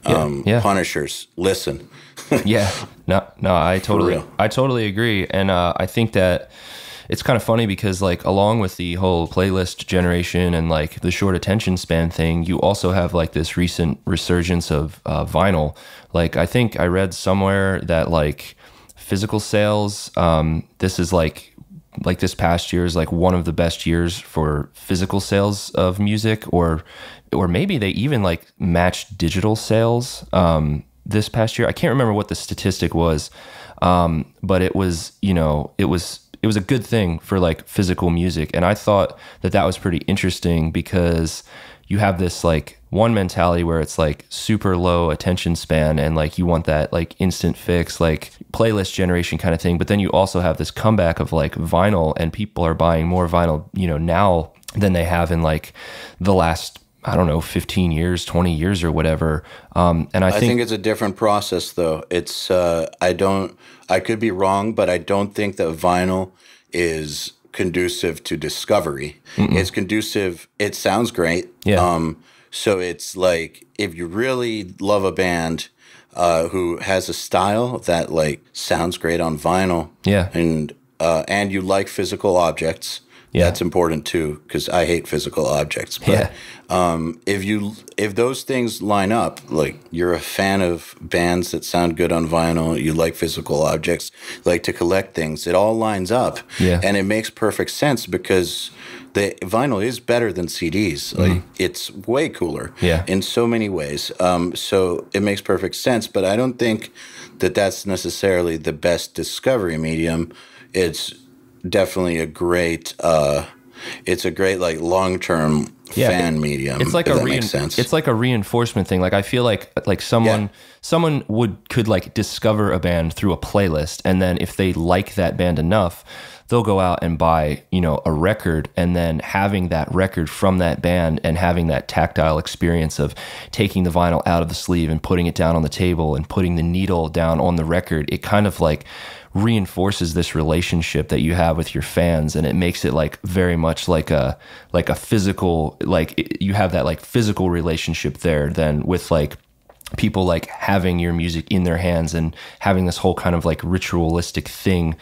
Punishers, listen. Yeah. No, I totally agree. And I think that it's kind of funny because like along with the whole playlist generation and like the short attention span thing, you also have like this recent resurgence of vinyl. Like I think I read somewhere that like physical sales, this is like this past year is like one of the best years for physical sales of music, or maybe they even like matched digital sales this past year. I can't remember what the statistic was, but it was, you know, it was a good thing for like physical music. And I thought that was pretty interesting because you have this like one mentality where it's like super low attention span and like you want that like instant fix, like playlist generation kind of thing. But then you also have this comeback of like vinyl, and people are buying more vinyl, you know, now than they have in like the last, I don't know, 15 years, 20 years or whatever. And I think it's a different process though. It's, I could be wrong, but I don't think that vinyl is conducive to discovery. Mm-mm. It's conducive. It sounds great. Yeah. So it's like, if you really love a band, who has a style that like sounds great on vinyl. Yeah. And you like physical objects, That's important too, because I hate physical objects. But if those things line up, like you're a fan of bands that sound good on vinyl, you like physical objects, like to collect things, it all lines up. Yeah. And it makes perfect sense because the vinyl is better than CDs. Like it's way cooler in so many ways. So it makes perfect sense. But I don't think that that's necessarily the best discovery medium. It's definitely a great like long-term fan medium. It's like makes sense. It's like a reinforcement thing. Like I feel like someone could like discover a band through a playlist, and then if they like that band enough, they'll go out and buy, a record, and then having that record from that band and having that tactile experience of taking the vinyl out of the sleeve and putting it down on the table and putting the needle down on the record, it kind of like reinforces this relationship that you have with your fans, and it makes it like very much like a physical, like you have that like physical relationship there than with like people like having your music in their hands and having this whole kind of like ritualistic thing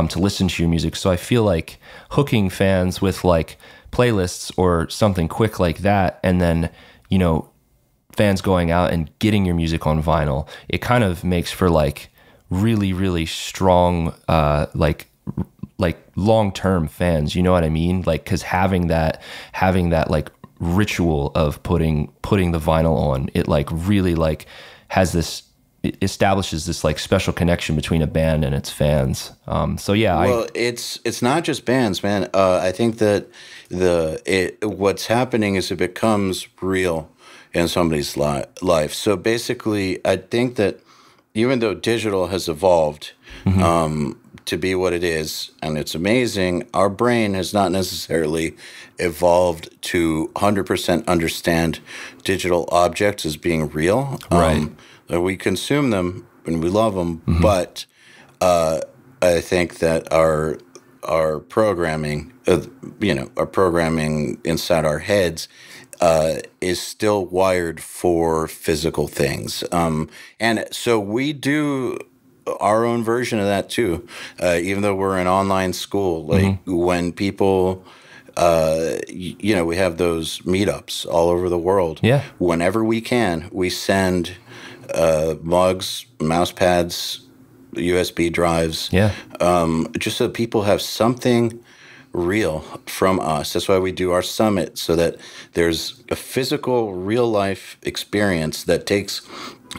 to listen to your music. So I feel like hooking fans with like playlists or something quick like that, and then, fans going out and getting your music on vinyl, it kind of makes for like really, really strong, like long-term fans, you know what I mean? Like, cause having that like ritual of putting the vinyl on, it like really like has this, it establishes this like special connection between a band and its fans. It's not just bands, man. I think that what's happening is it becomes real in somebody's life. So basically, I think that even though digital has evolved to be what it is, and it's amazing, our brain has not necessarily evolved to 100% understand digital objects as being real. Right. We consume them and we love them, but I think that our programming, our programming inside our heads is still wired for physical things. And so we do our own version of that too, even though we're an online school. Like when people, we have those meetups all over the world. Yeah. Whenever we can, we send mugs, mouse pads, USB drives. Yeah. Just so people have something real from us. That's why we do our summit, so that there's a physical, real life experience that takes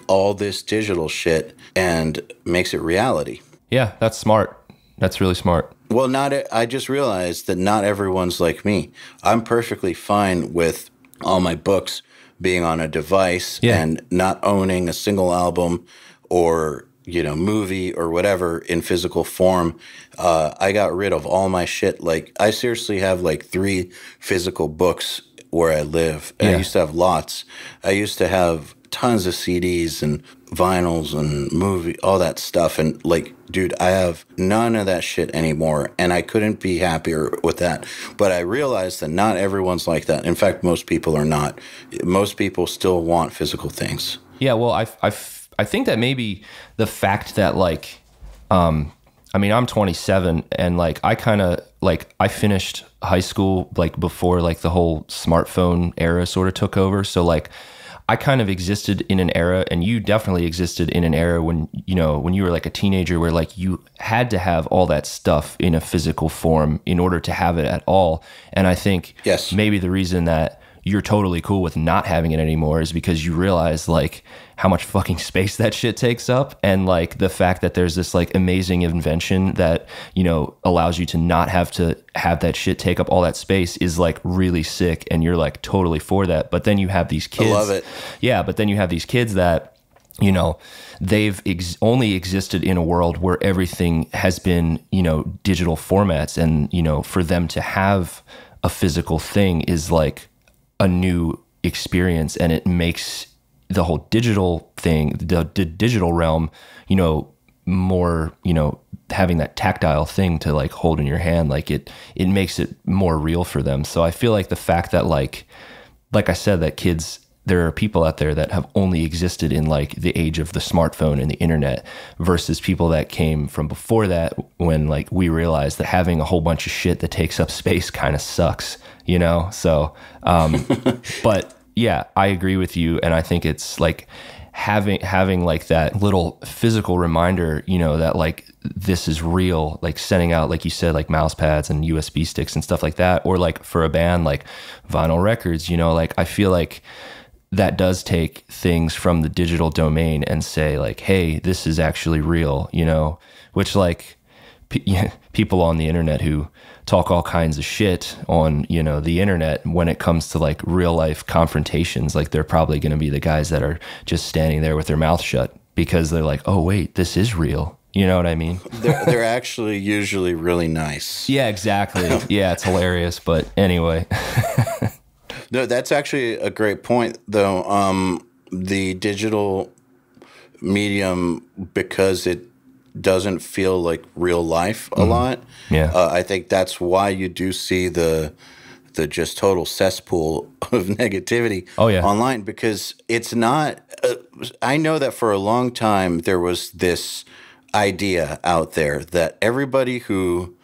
all this digital shit and makes it reality. Yeah, that's smart. That's really smart. Well, I just realized that not everyone's like me. I'm perfectly fine with all my books being on a device and not owning a single album or movie or whatever in physical form. I got rid of all my shit. Like, I seriously have like 3 physical books where I live. And I used to have lots. I used to have tons of CDs and vinyls and all that stuff. And like, dude, I have none of that shit anymore. And I couldn't be happier with that. But I realized that not everyone's like that. In fact, most people are not. Most people still want physical things. Yeah, well, I think that maybe the fact that like, I'm 27 and like I kind of like I finished high school like before like the whole smartphone era sort of took over. So like I kind of existed in an era, and you definitely existed in an era when you were like a teenager, where like you had to have all that stuff in a physical form in order to have it at all. And I think maybe the reason that you're totally cool with not having it anymore is because you realize like how much fucking space that shit takes up, and like the fact that there's this like amazing invention that allows you to not have to have that shit take up all that space is like really sick, and you're like totally for that. But then you have these kids, I love it. Yeah, but then you have these kids that they've only existed in a world where everything has been digital formats, and for them to have a physical thing is like a new experience, and it makes the whole digital thing, the digital realm, more, having that tactile thing to like hold in your hand, like it makes it more real for them. So I feel like the fact that like I said, that kids there are people out there that have only existed in like the age of the smartphone and the internet versus people that came from before that, when like we realized that having a whole bunch of shit that takes up space kind of sucks, you know? So, but yeah, I agree with you. And I think it's like having like that little physical reminder, you know, that like this is real, like sending out, like you said, like mouse pads and USB sticks and stuff like that, or like for a band like vinyl records, you know, like I feel like that does take things from the digital domain and say like, hey, this is actually real, you know, which like people on the internet who talk all kinds of shit on, you know, the internet, when it comes to like real life confrontations, like they're probably going to be the guys that are just standing there with their mouth shut because they're like, oh wait, this is real. You know what I mean? They're actually usually really nice. Yeah, exactly. Yeah, it's hilarious. But anyway. No, that's actually a great point, though. The digital medium, because it doesn't feel like real life a lot. Yeah, I think that's why you do see the just total cesspool of negativity online, because it's not. I know that for a long time there was this idea out there that everybody who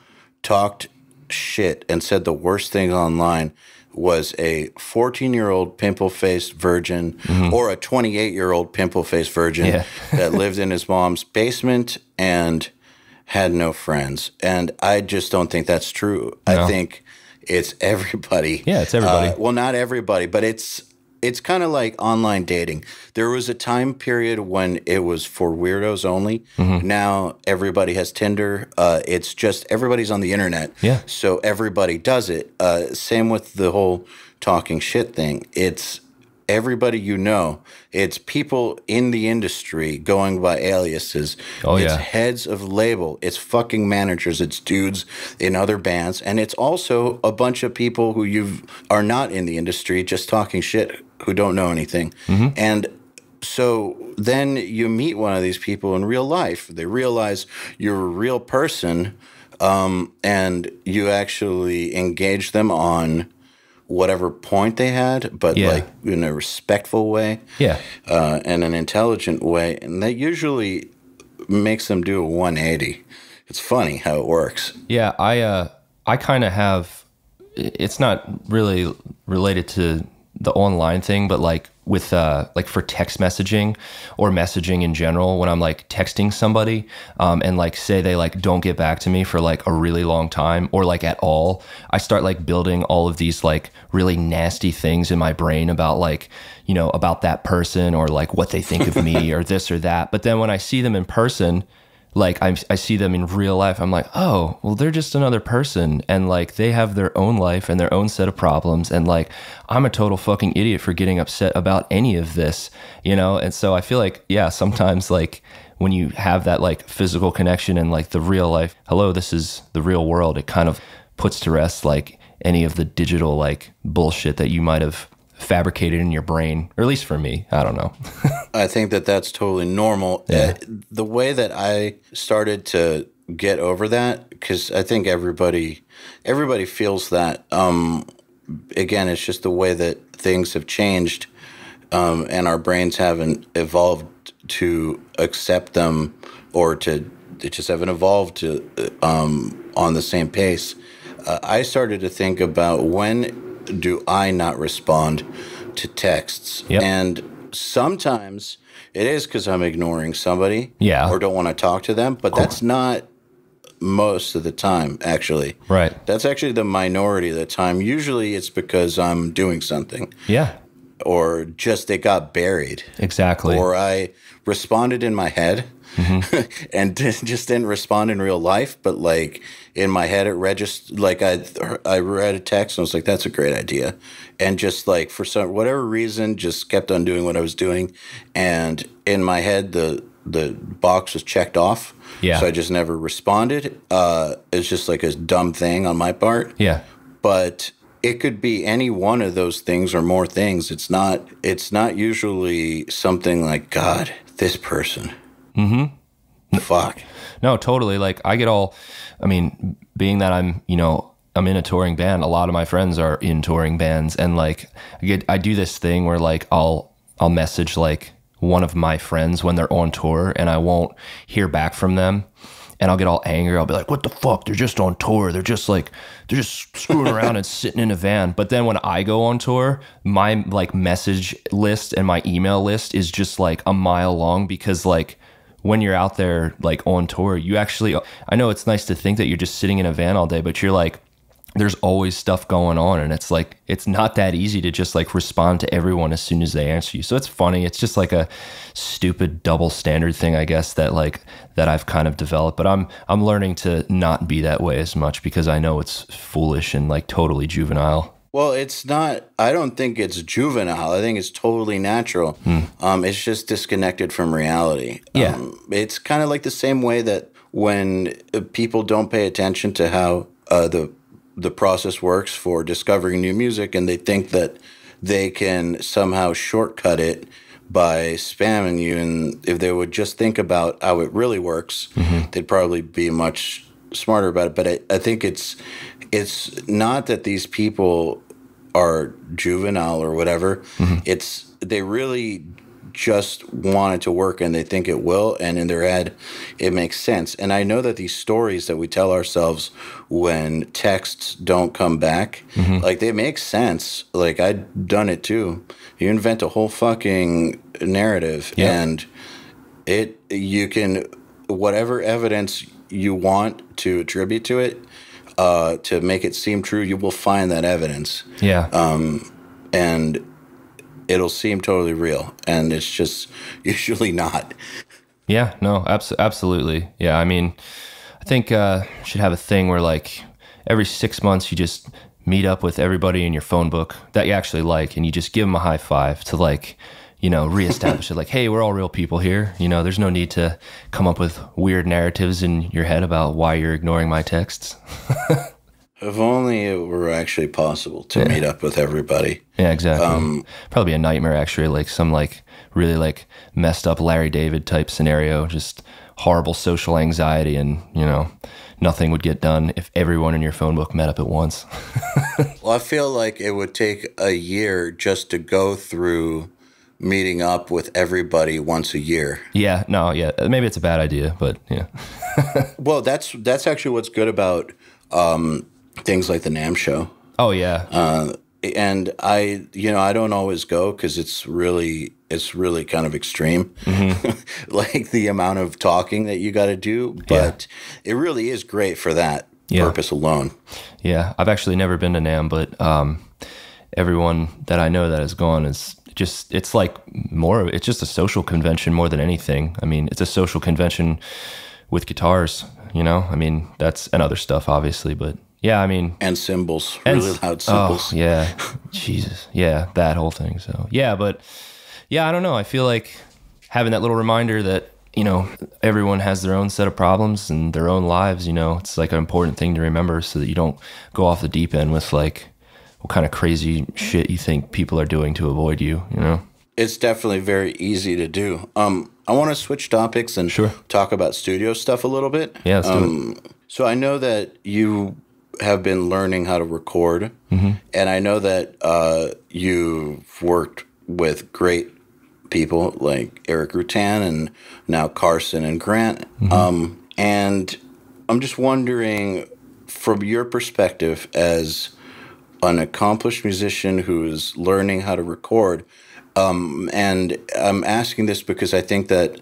talked shit and said the worst things online was a 14-year-old pimple-faced virgin or a 28-year-old pimple-faced virgin that lived in his mom's basement and had no friends. And I just don't think that's true. No. I think it's everybody. Yeah, it's everybody. Well, not everybody, but it's kind of like online dating. There was a time period when it was for weirdos only. Now everybody has Tinder. It's just everybody's on the internet. Yeah. So everybody does it. Same with the whole talking shit thing. It's everybody you know. It's people in the industry going by aliases. It's heads of label. It's fucking managers. It's dudes in other bands. And it's also a bunch of people who you are not in the industry just talking shit, who don't know anything. And so then you meet one of these people in real life. They realize you're a real person, and you actually engage them on whatever point they had, but like in a respectful way, and an intelligent way. And that usually makes them do a 180. It's funny how it works. Yeah, I kind of have, it's not really related to the online thing, but like with like for text messaging or messaging in general, when I'm like texting somebody and like say they like don't get back to me for like a really long time or like at all, I start like building all of these like really nasty things in my brain about like, you know, about that person or like what they think of me or this or that. But then when I see them in person, like I see them in real life, I'm like, oh, well, they're just another person. And like, they have their own life and their own set of problems. And like, I'm a total fucking idiot for getting upset about any of this, you know? And so I feel like, yeah, sometimes like when you have that like physical connection and like the real life, hello, this is the real world, it kind of puts to rest like any of the digital like bullshit that you might have fabricated in your brain, or at least for me. I don't know. I think that that's totally normal. Yeah. The way that I started to get over that, because I think everybody feels that. Again, it's just the way that things have changed, and our brains haven't evolved to accept them, or they just haven't evolved to on the same pace. I started to think about, when do I not respond to texts? And sometimes it is because I'm ignoring somebody or don't want to talk to them, but that's not most of the time, actually. Right. That's actually the minority of the time. Usually it's because I'm doing something. Yeah. Or just it got buried. Exactly. Or I responded in my head and just didn't respond in real life, but like in my head it registered. Like I read a text and I was like, that's a great idea, and just like for whatever reason just kept on doing what I was doing, and in my head the box was checked off. So I just never responded. It's just like a dumb thing on my part. But it could be any one of those things or more things. It's not usually something like, God, this person. Fuck. No, totally. Like I get all, I mean, being that I'm, you know, I'm in a touring band. A lot of my friends are in touring bands, and like I do this thing where like I'll message like one of my friends when they're on tour and I won't hear back from them, and I'll get all angry. I'll be like, what the fuck? They're just on tour. They're just screwing around and sitting in a van. But then when I go on tour, my like message list and my email list is just like a mile long, because like when you're out there like on tour, you actually, I know it's nice to think that you're just sitting in a van all day, but you're like, there's always stuff going on, and it's like, it's not that easy to just like respond to everyone as soon as they answer you. So it's funny. It's just like a stupid double standard thing, I guess, that I've kind of developed, but I'm learning to not be that way as much, because I know it's foolish and like totally juvenile. Well, it's not, I don't think it's juvenile. I think it's totally natural. It's just disconnected from reality. Yeah. It's kind of like the same way that when people don't pay attention to how the process works for discovering new music, and they think that they can somehow shortcut it by spamming you. And if they would just think about how it really works, they'd probably be much smarter about it. But I think it's not that these people are juvenile or whatever. It's they really just want it to work, and they think it will, and in their head it makes sense. And I know that these stories that we tell ourselves when texts don't come back, like, they make sense. Like, I've done it too. You invent a whole fucking narrative, and you can, whatever evidence you want to attribute to it, to make it seem true, you will find that evidence. And it'll seem totally real, and it's just usually not. Yeah, no, absolutely. Yeah, I mean, I think should have a thing where like every 6 months you just meet up with everybody in your phone book that you actually like, and you just give them a high five to like, you know, reestablish it. Like, hey, we're all real people here. You know, there's no need to come up with weird narratives in your head about why you're ignoring my texts. If only it were actually possible to meet up with everybody. Yeah, exactly. Probably a nightmare, actually, like some like really like messed up Larry David type scenario, just horrible social anxiety, and, you know, nothing would get done if everyone in your phone book met up at once. Well, I feel like it would take a year just to go through meeting up with everybody once a year. Yeah, no, yeah. Maybe it's a bad idea, but yeah. Well, that's actually what's good about things like the NAMM show. Oh, yeah. And I don't always go because it's really kind of extreme, like the amount of talking that you got to do. But it really is great for that purpose alone. Yeah, I've actually never been to NAMM, but everyone that I know that has gone is just, it's like it's just a social convention more than anything. I mean, it's a social convention with guitars, you know? I mean, that's and other stuff, obviously, but yeah, I mean... And cymbals, really loud cymbals. Oh, yeah. Jesus. Yeah, that whole thing. So, yeah, but, yeah, I don't know. I feel like having that little reminder that, you know, everyone has their own set of problems and their own lives, you know, it's like an important thing to remember so that you don't go off the deep end with, like, what kind of crazy shit you think people are doing to avoid you, you know? It's definitely very easy to do. I want to switch topics and talk about studio stuff a little bit. Yeah, let's do it. So I know that you have been learning how to record, and I know that you've worked with great people like Eric Rutan and now Carson and Grant. And I'm just wondering, from your perspective as an accomplished musician who is learning how to record, and I'm asking this because I think that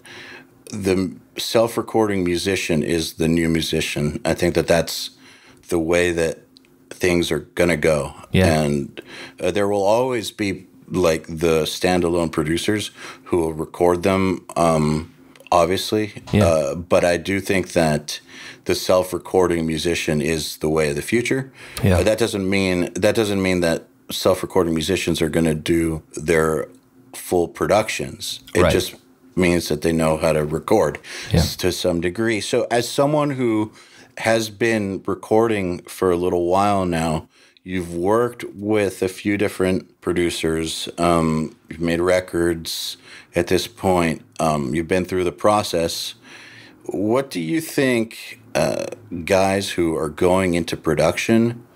the self-recording musician is the new musician. I think that that's the way that things are going to go. Yeah. And there will always be like the standalone producers who will record them, obviously. Yeah. But I do think that the self-recording musician is the way of the future. Yeah. That doesn't mean that self-recording musicians are going to do their full productions. It just means that they know how to record to some degree. So as someone who has been recording for a little while now, you've worked with a few different producers, you've made records at this point, you've been through the process. What do you think guys who are going into production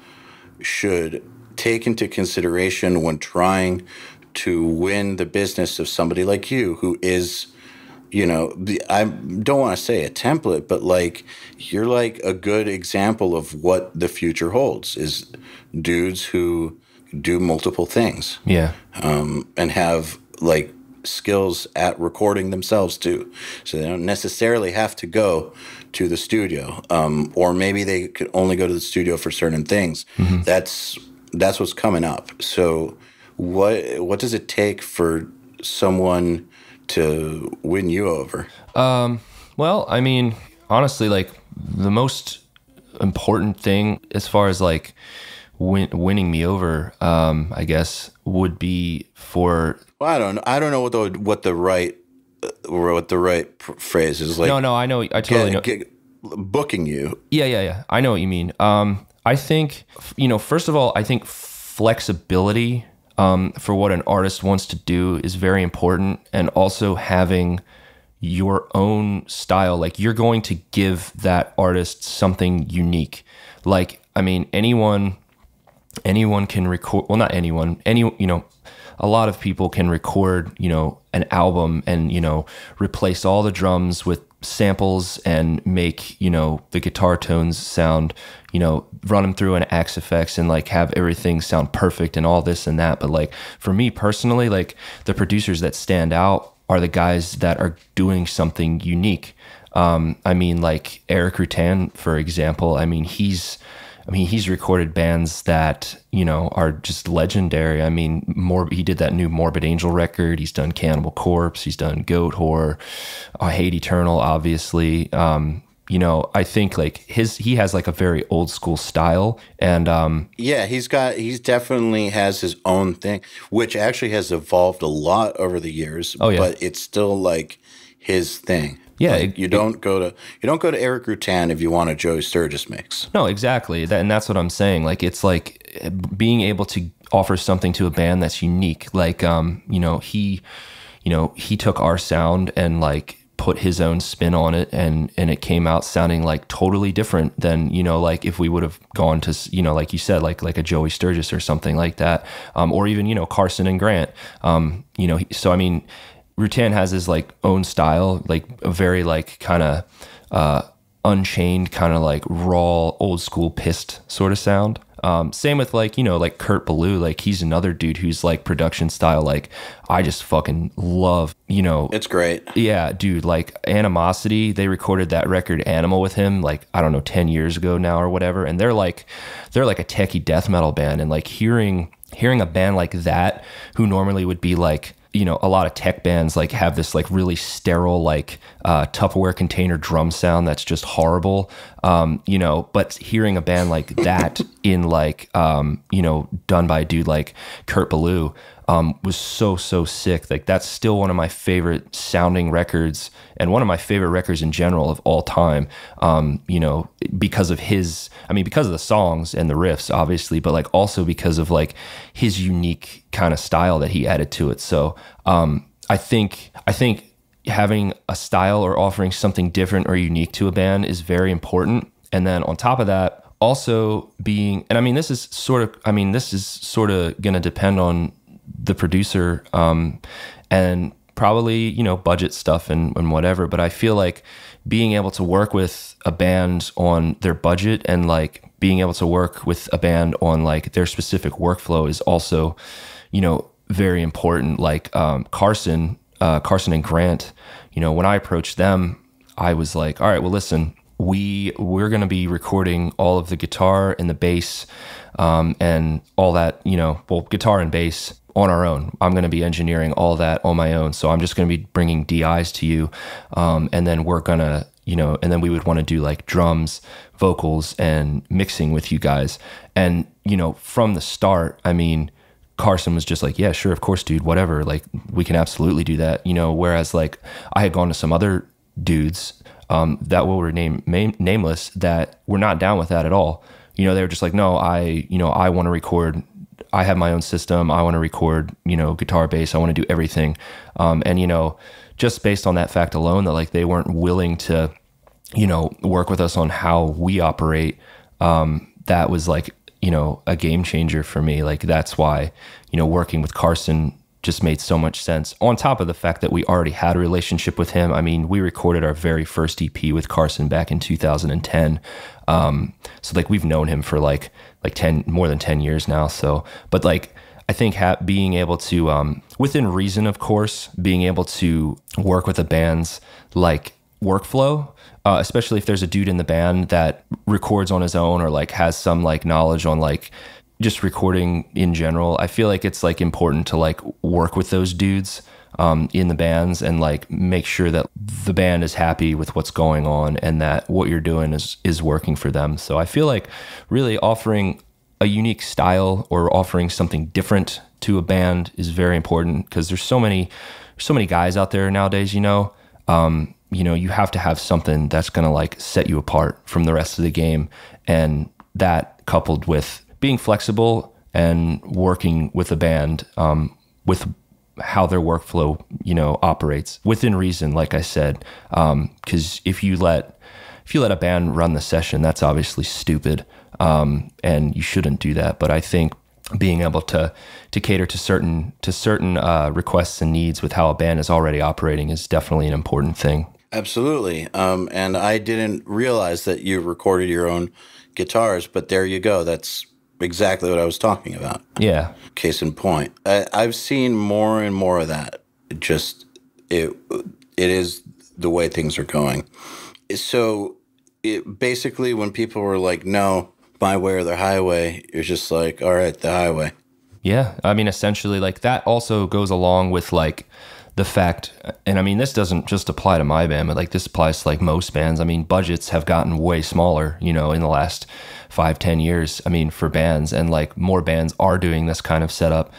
should take into consideration when trying to win the business of somebody like you, who is, I don't want to say a template, but like you're like a good example of what the future holds, is dudes who do multiple things. Yeah. And have like skills at recording themselves too. So they don't necessarily have to go to the studio. Or maybe they could only go to the studio for certain things. Mm-hmm. That's what's coming up. So what does it take for someone to win you over? Well, I mean, honestly, like the most important thing as far as like winning me over, I guess, would be for. Well, I don't know what the right phrase is. Like, no, I know. I totally know. Booking you. Yeah. I know what you mean. I think, first of all, I think flexibility for what an artist wants to do is very important, and also having your own style. Like, you're going to give that artist something unique. Like, I mean, anyone can record. Well, not anyone. A lot of people can record, an album and, replace all the drums with samples and make, the guitar tones sound, run them through an Axe Effects and like have everything sound perfect and all this and that. But like for me personally, like the producers that stand out are the guys that are doing something unique. I mean, like Eric Rutan, for example, he's recorded bands that, are just legendary. I mean, he did that new Morbid Angel record. He's done Cannibal Corpse. He's done Goat Whore, Hate Eternal, obviously. I think like he has like a very old school style, and yeah, he's definitely has his own thing, which actually has evolved a lot over the years. Oh, yeah. But it's still like his thing. Yeah, like you don't go to Eric Rutan if you want a Joey Sturgis mix. No, exactly. And that's what I'm saying. Like, it's like being able to offer something to a band that's unique. Like, he took our sound and like put his own spin on it, and it came out sounding like totally different than, like if we would have gone to, like you said, like a Joey Sturgis or something like that, or even, Carson and Grant. So I mean, Rutan has his like own style, like a very like kind of unchained, kind of like raw, old school pissed sort of sound. Same with like, like Kurt Ballou, like he's another dude who's like production style, like I just fucking love, It's great. Yeah, dude, like Animosity, they recorded that record Animal with him, like, I don't know, 10 years ago now or whatever. And they're like a techie death metal band. And like hearing a band like that, who normally would be like, a lot of tech bands like have this like really sterile, like Tupperware container drum sound that's just horrible. But hearing a band like that in like, done by a dude like Kurt Ballou, was so sick. Like that's still one of my favorite sounding records, and one of my favorite records in general of all time. Because of the songs and the riffs, obviously, but like also because of like his unique kind of style that he added to it. So I think having a style or offering something different or unique to a band is very important. And then on top of that, also being, and this is sort of going to depend on the producer, and probably, budget stuff and whatever. But I feel like being able to work with a band on their budget and like being able to work with a band on like their specific workflow is also, very important. Like Carson and Grant, when I approached them, I was like, all right, well, listen, we're going to be recording all of the guitar and the bass, and all that, guitar and bass on our own. I'm going to be engineering all that on my own. So I'm just going to be bringing DIs to you. And then we're going to, and then we would want to do like drums, vocals, and mixing with you guys. And, from the start, Carson was just like, yeah, sure, of course, dude, whatever. Like, we can absolutely do that. Whereas like I had gone to some other dudes, that will remain nameless, that were not down with that at all. They were just like, no, I want to record. I have my own system. I want to record, guitar, bass. I want to do everything. And, just based on that fact alone, that like they weren't willing to, work with us on how we operate. That was like you know, a game changer for me. Like that's why, you know, working with Carson just made so much sense. On top of the fact that we already had a relationship with him. I mean, we recorded our very first EP with Carson back in 2010. So like we've known him for like more than 10 years now. So, but like, I think being able to, within reason, of course, being able to work with a band's like workflow, especially if there's a dude in the band that records on his own or like has some like knowledge on like just recording in general. I feel like it's like important to like work with those dudes in the bands and like make sure that the band is happy with what's going on and that what you're doing is working for them. So I feel like really offering a unique style or offering something different to a band is very important, because there's so many guys out there nowadays, you know. You know, you have to have something that's going to like set you apart from the rest of the game. And that coupled with being flexible and working with a band, with how their workflow, you know, operates within reason, like I said, because if you let a band run the session, that's obviously stupid. And you shouldn't do that. But I think being able to cater to certain requests and needs with how a band is already operating is definitely an important thing. Absolutely. And I didn't realize that you recorded your own guitars, but there you go. That's exactly what I was talking about. Yeah. Case in point. I've seen more and more of that. It is the way things are going. So basically when people were like, no, my way or the highway, you're just like, all right, the highway. Yeah. I mean, essentially like that also goes along with like the fact, and I mean, this doesn't just apply to my band, but like this applies to like most bands. I mean, budgets have gotten way smaller, you know, in the last 5-10 years, I mean, for bands, and like more bands are doing this kind of setup,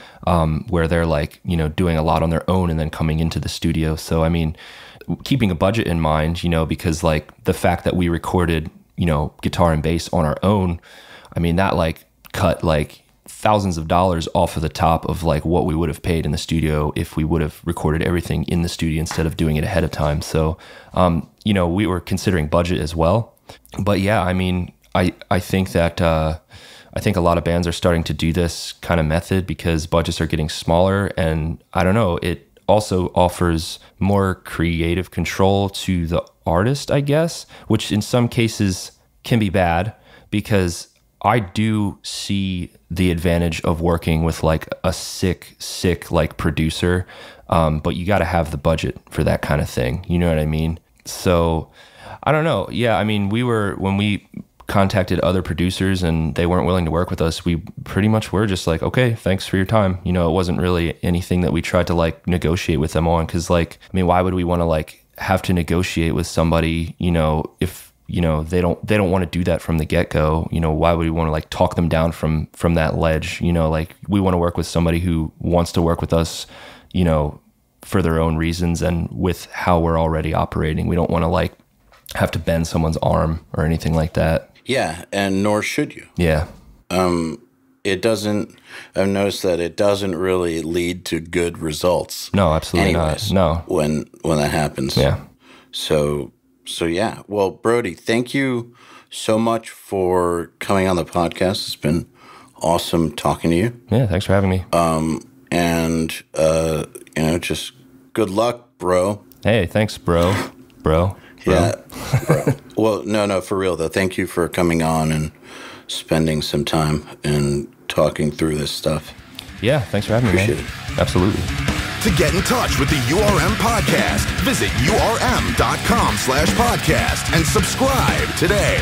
where they're like, you know, doing a lot on their own and then coming into the studio. So, I mean, keeping a budget in mind, you know, because like the fact that we recorded, you know, guitar and bass on our own, I mean, that like cut like thousands of dollars off of the top of like what we would have paid in the studio if we would have recorded everything in the studio instead of doing it ahead of time. So, you know, we were considering budget as well. But yeah, I mean, I think that, I think a lot of bands are starting to do this kind of method because budgets are getting smaller, and I don't know, it also offers more creative control to the artist, I guess, which in some cases can be bad, because I do see the advantage of working with like a sick like producer, but you got to have the budget for that kind of thing. You know what I mean? So I don't know. Yeah, I mean, when we contacted other producers and they weren't willing to work with us, we pretty much were just like, okay, thanks for your time. You know, it wasn't really anything that we tried to like negotiate with them on, because like, I mean, why would we want to like have to negotiate with somebody, you know, if, you know, they don't want to do that from the get-go. You know, why would we want to like talk them down from that ledge? You know, like we want to work with somebody who wants to work with us, you know, for their own reasons and with how we're already operating. We don't want to like have to bend someone's arm or anything like that. Yeah, and nor should you. Yeah. It doesn't, I've noticed that it doesn't really lead to good results. No, absolutely not. No. When that happens. Yeah. So yeah. Well, Brody, thank you so much for coming on the podcast. It's been awesome talking to you. Yeah, thanks for having me. And you know, just good luck, bro. Hey, thanks, bro. Yeah, bro. Well, no, for real though. Thank you for coming on and spending some time and talking through this stuff. Yeah, thanks for having me, man. Appreciate it. Absolutely. To get in touch with the URM Podcast, visit urm.com/podcast and subscribe today.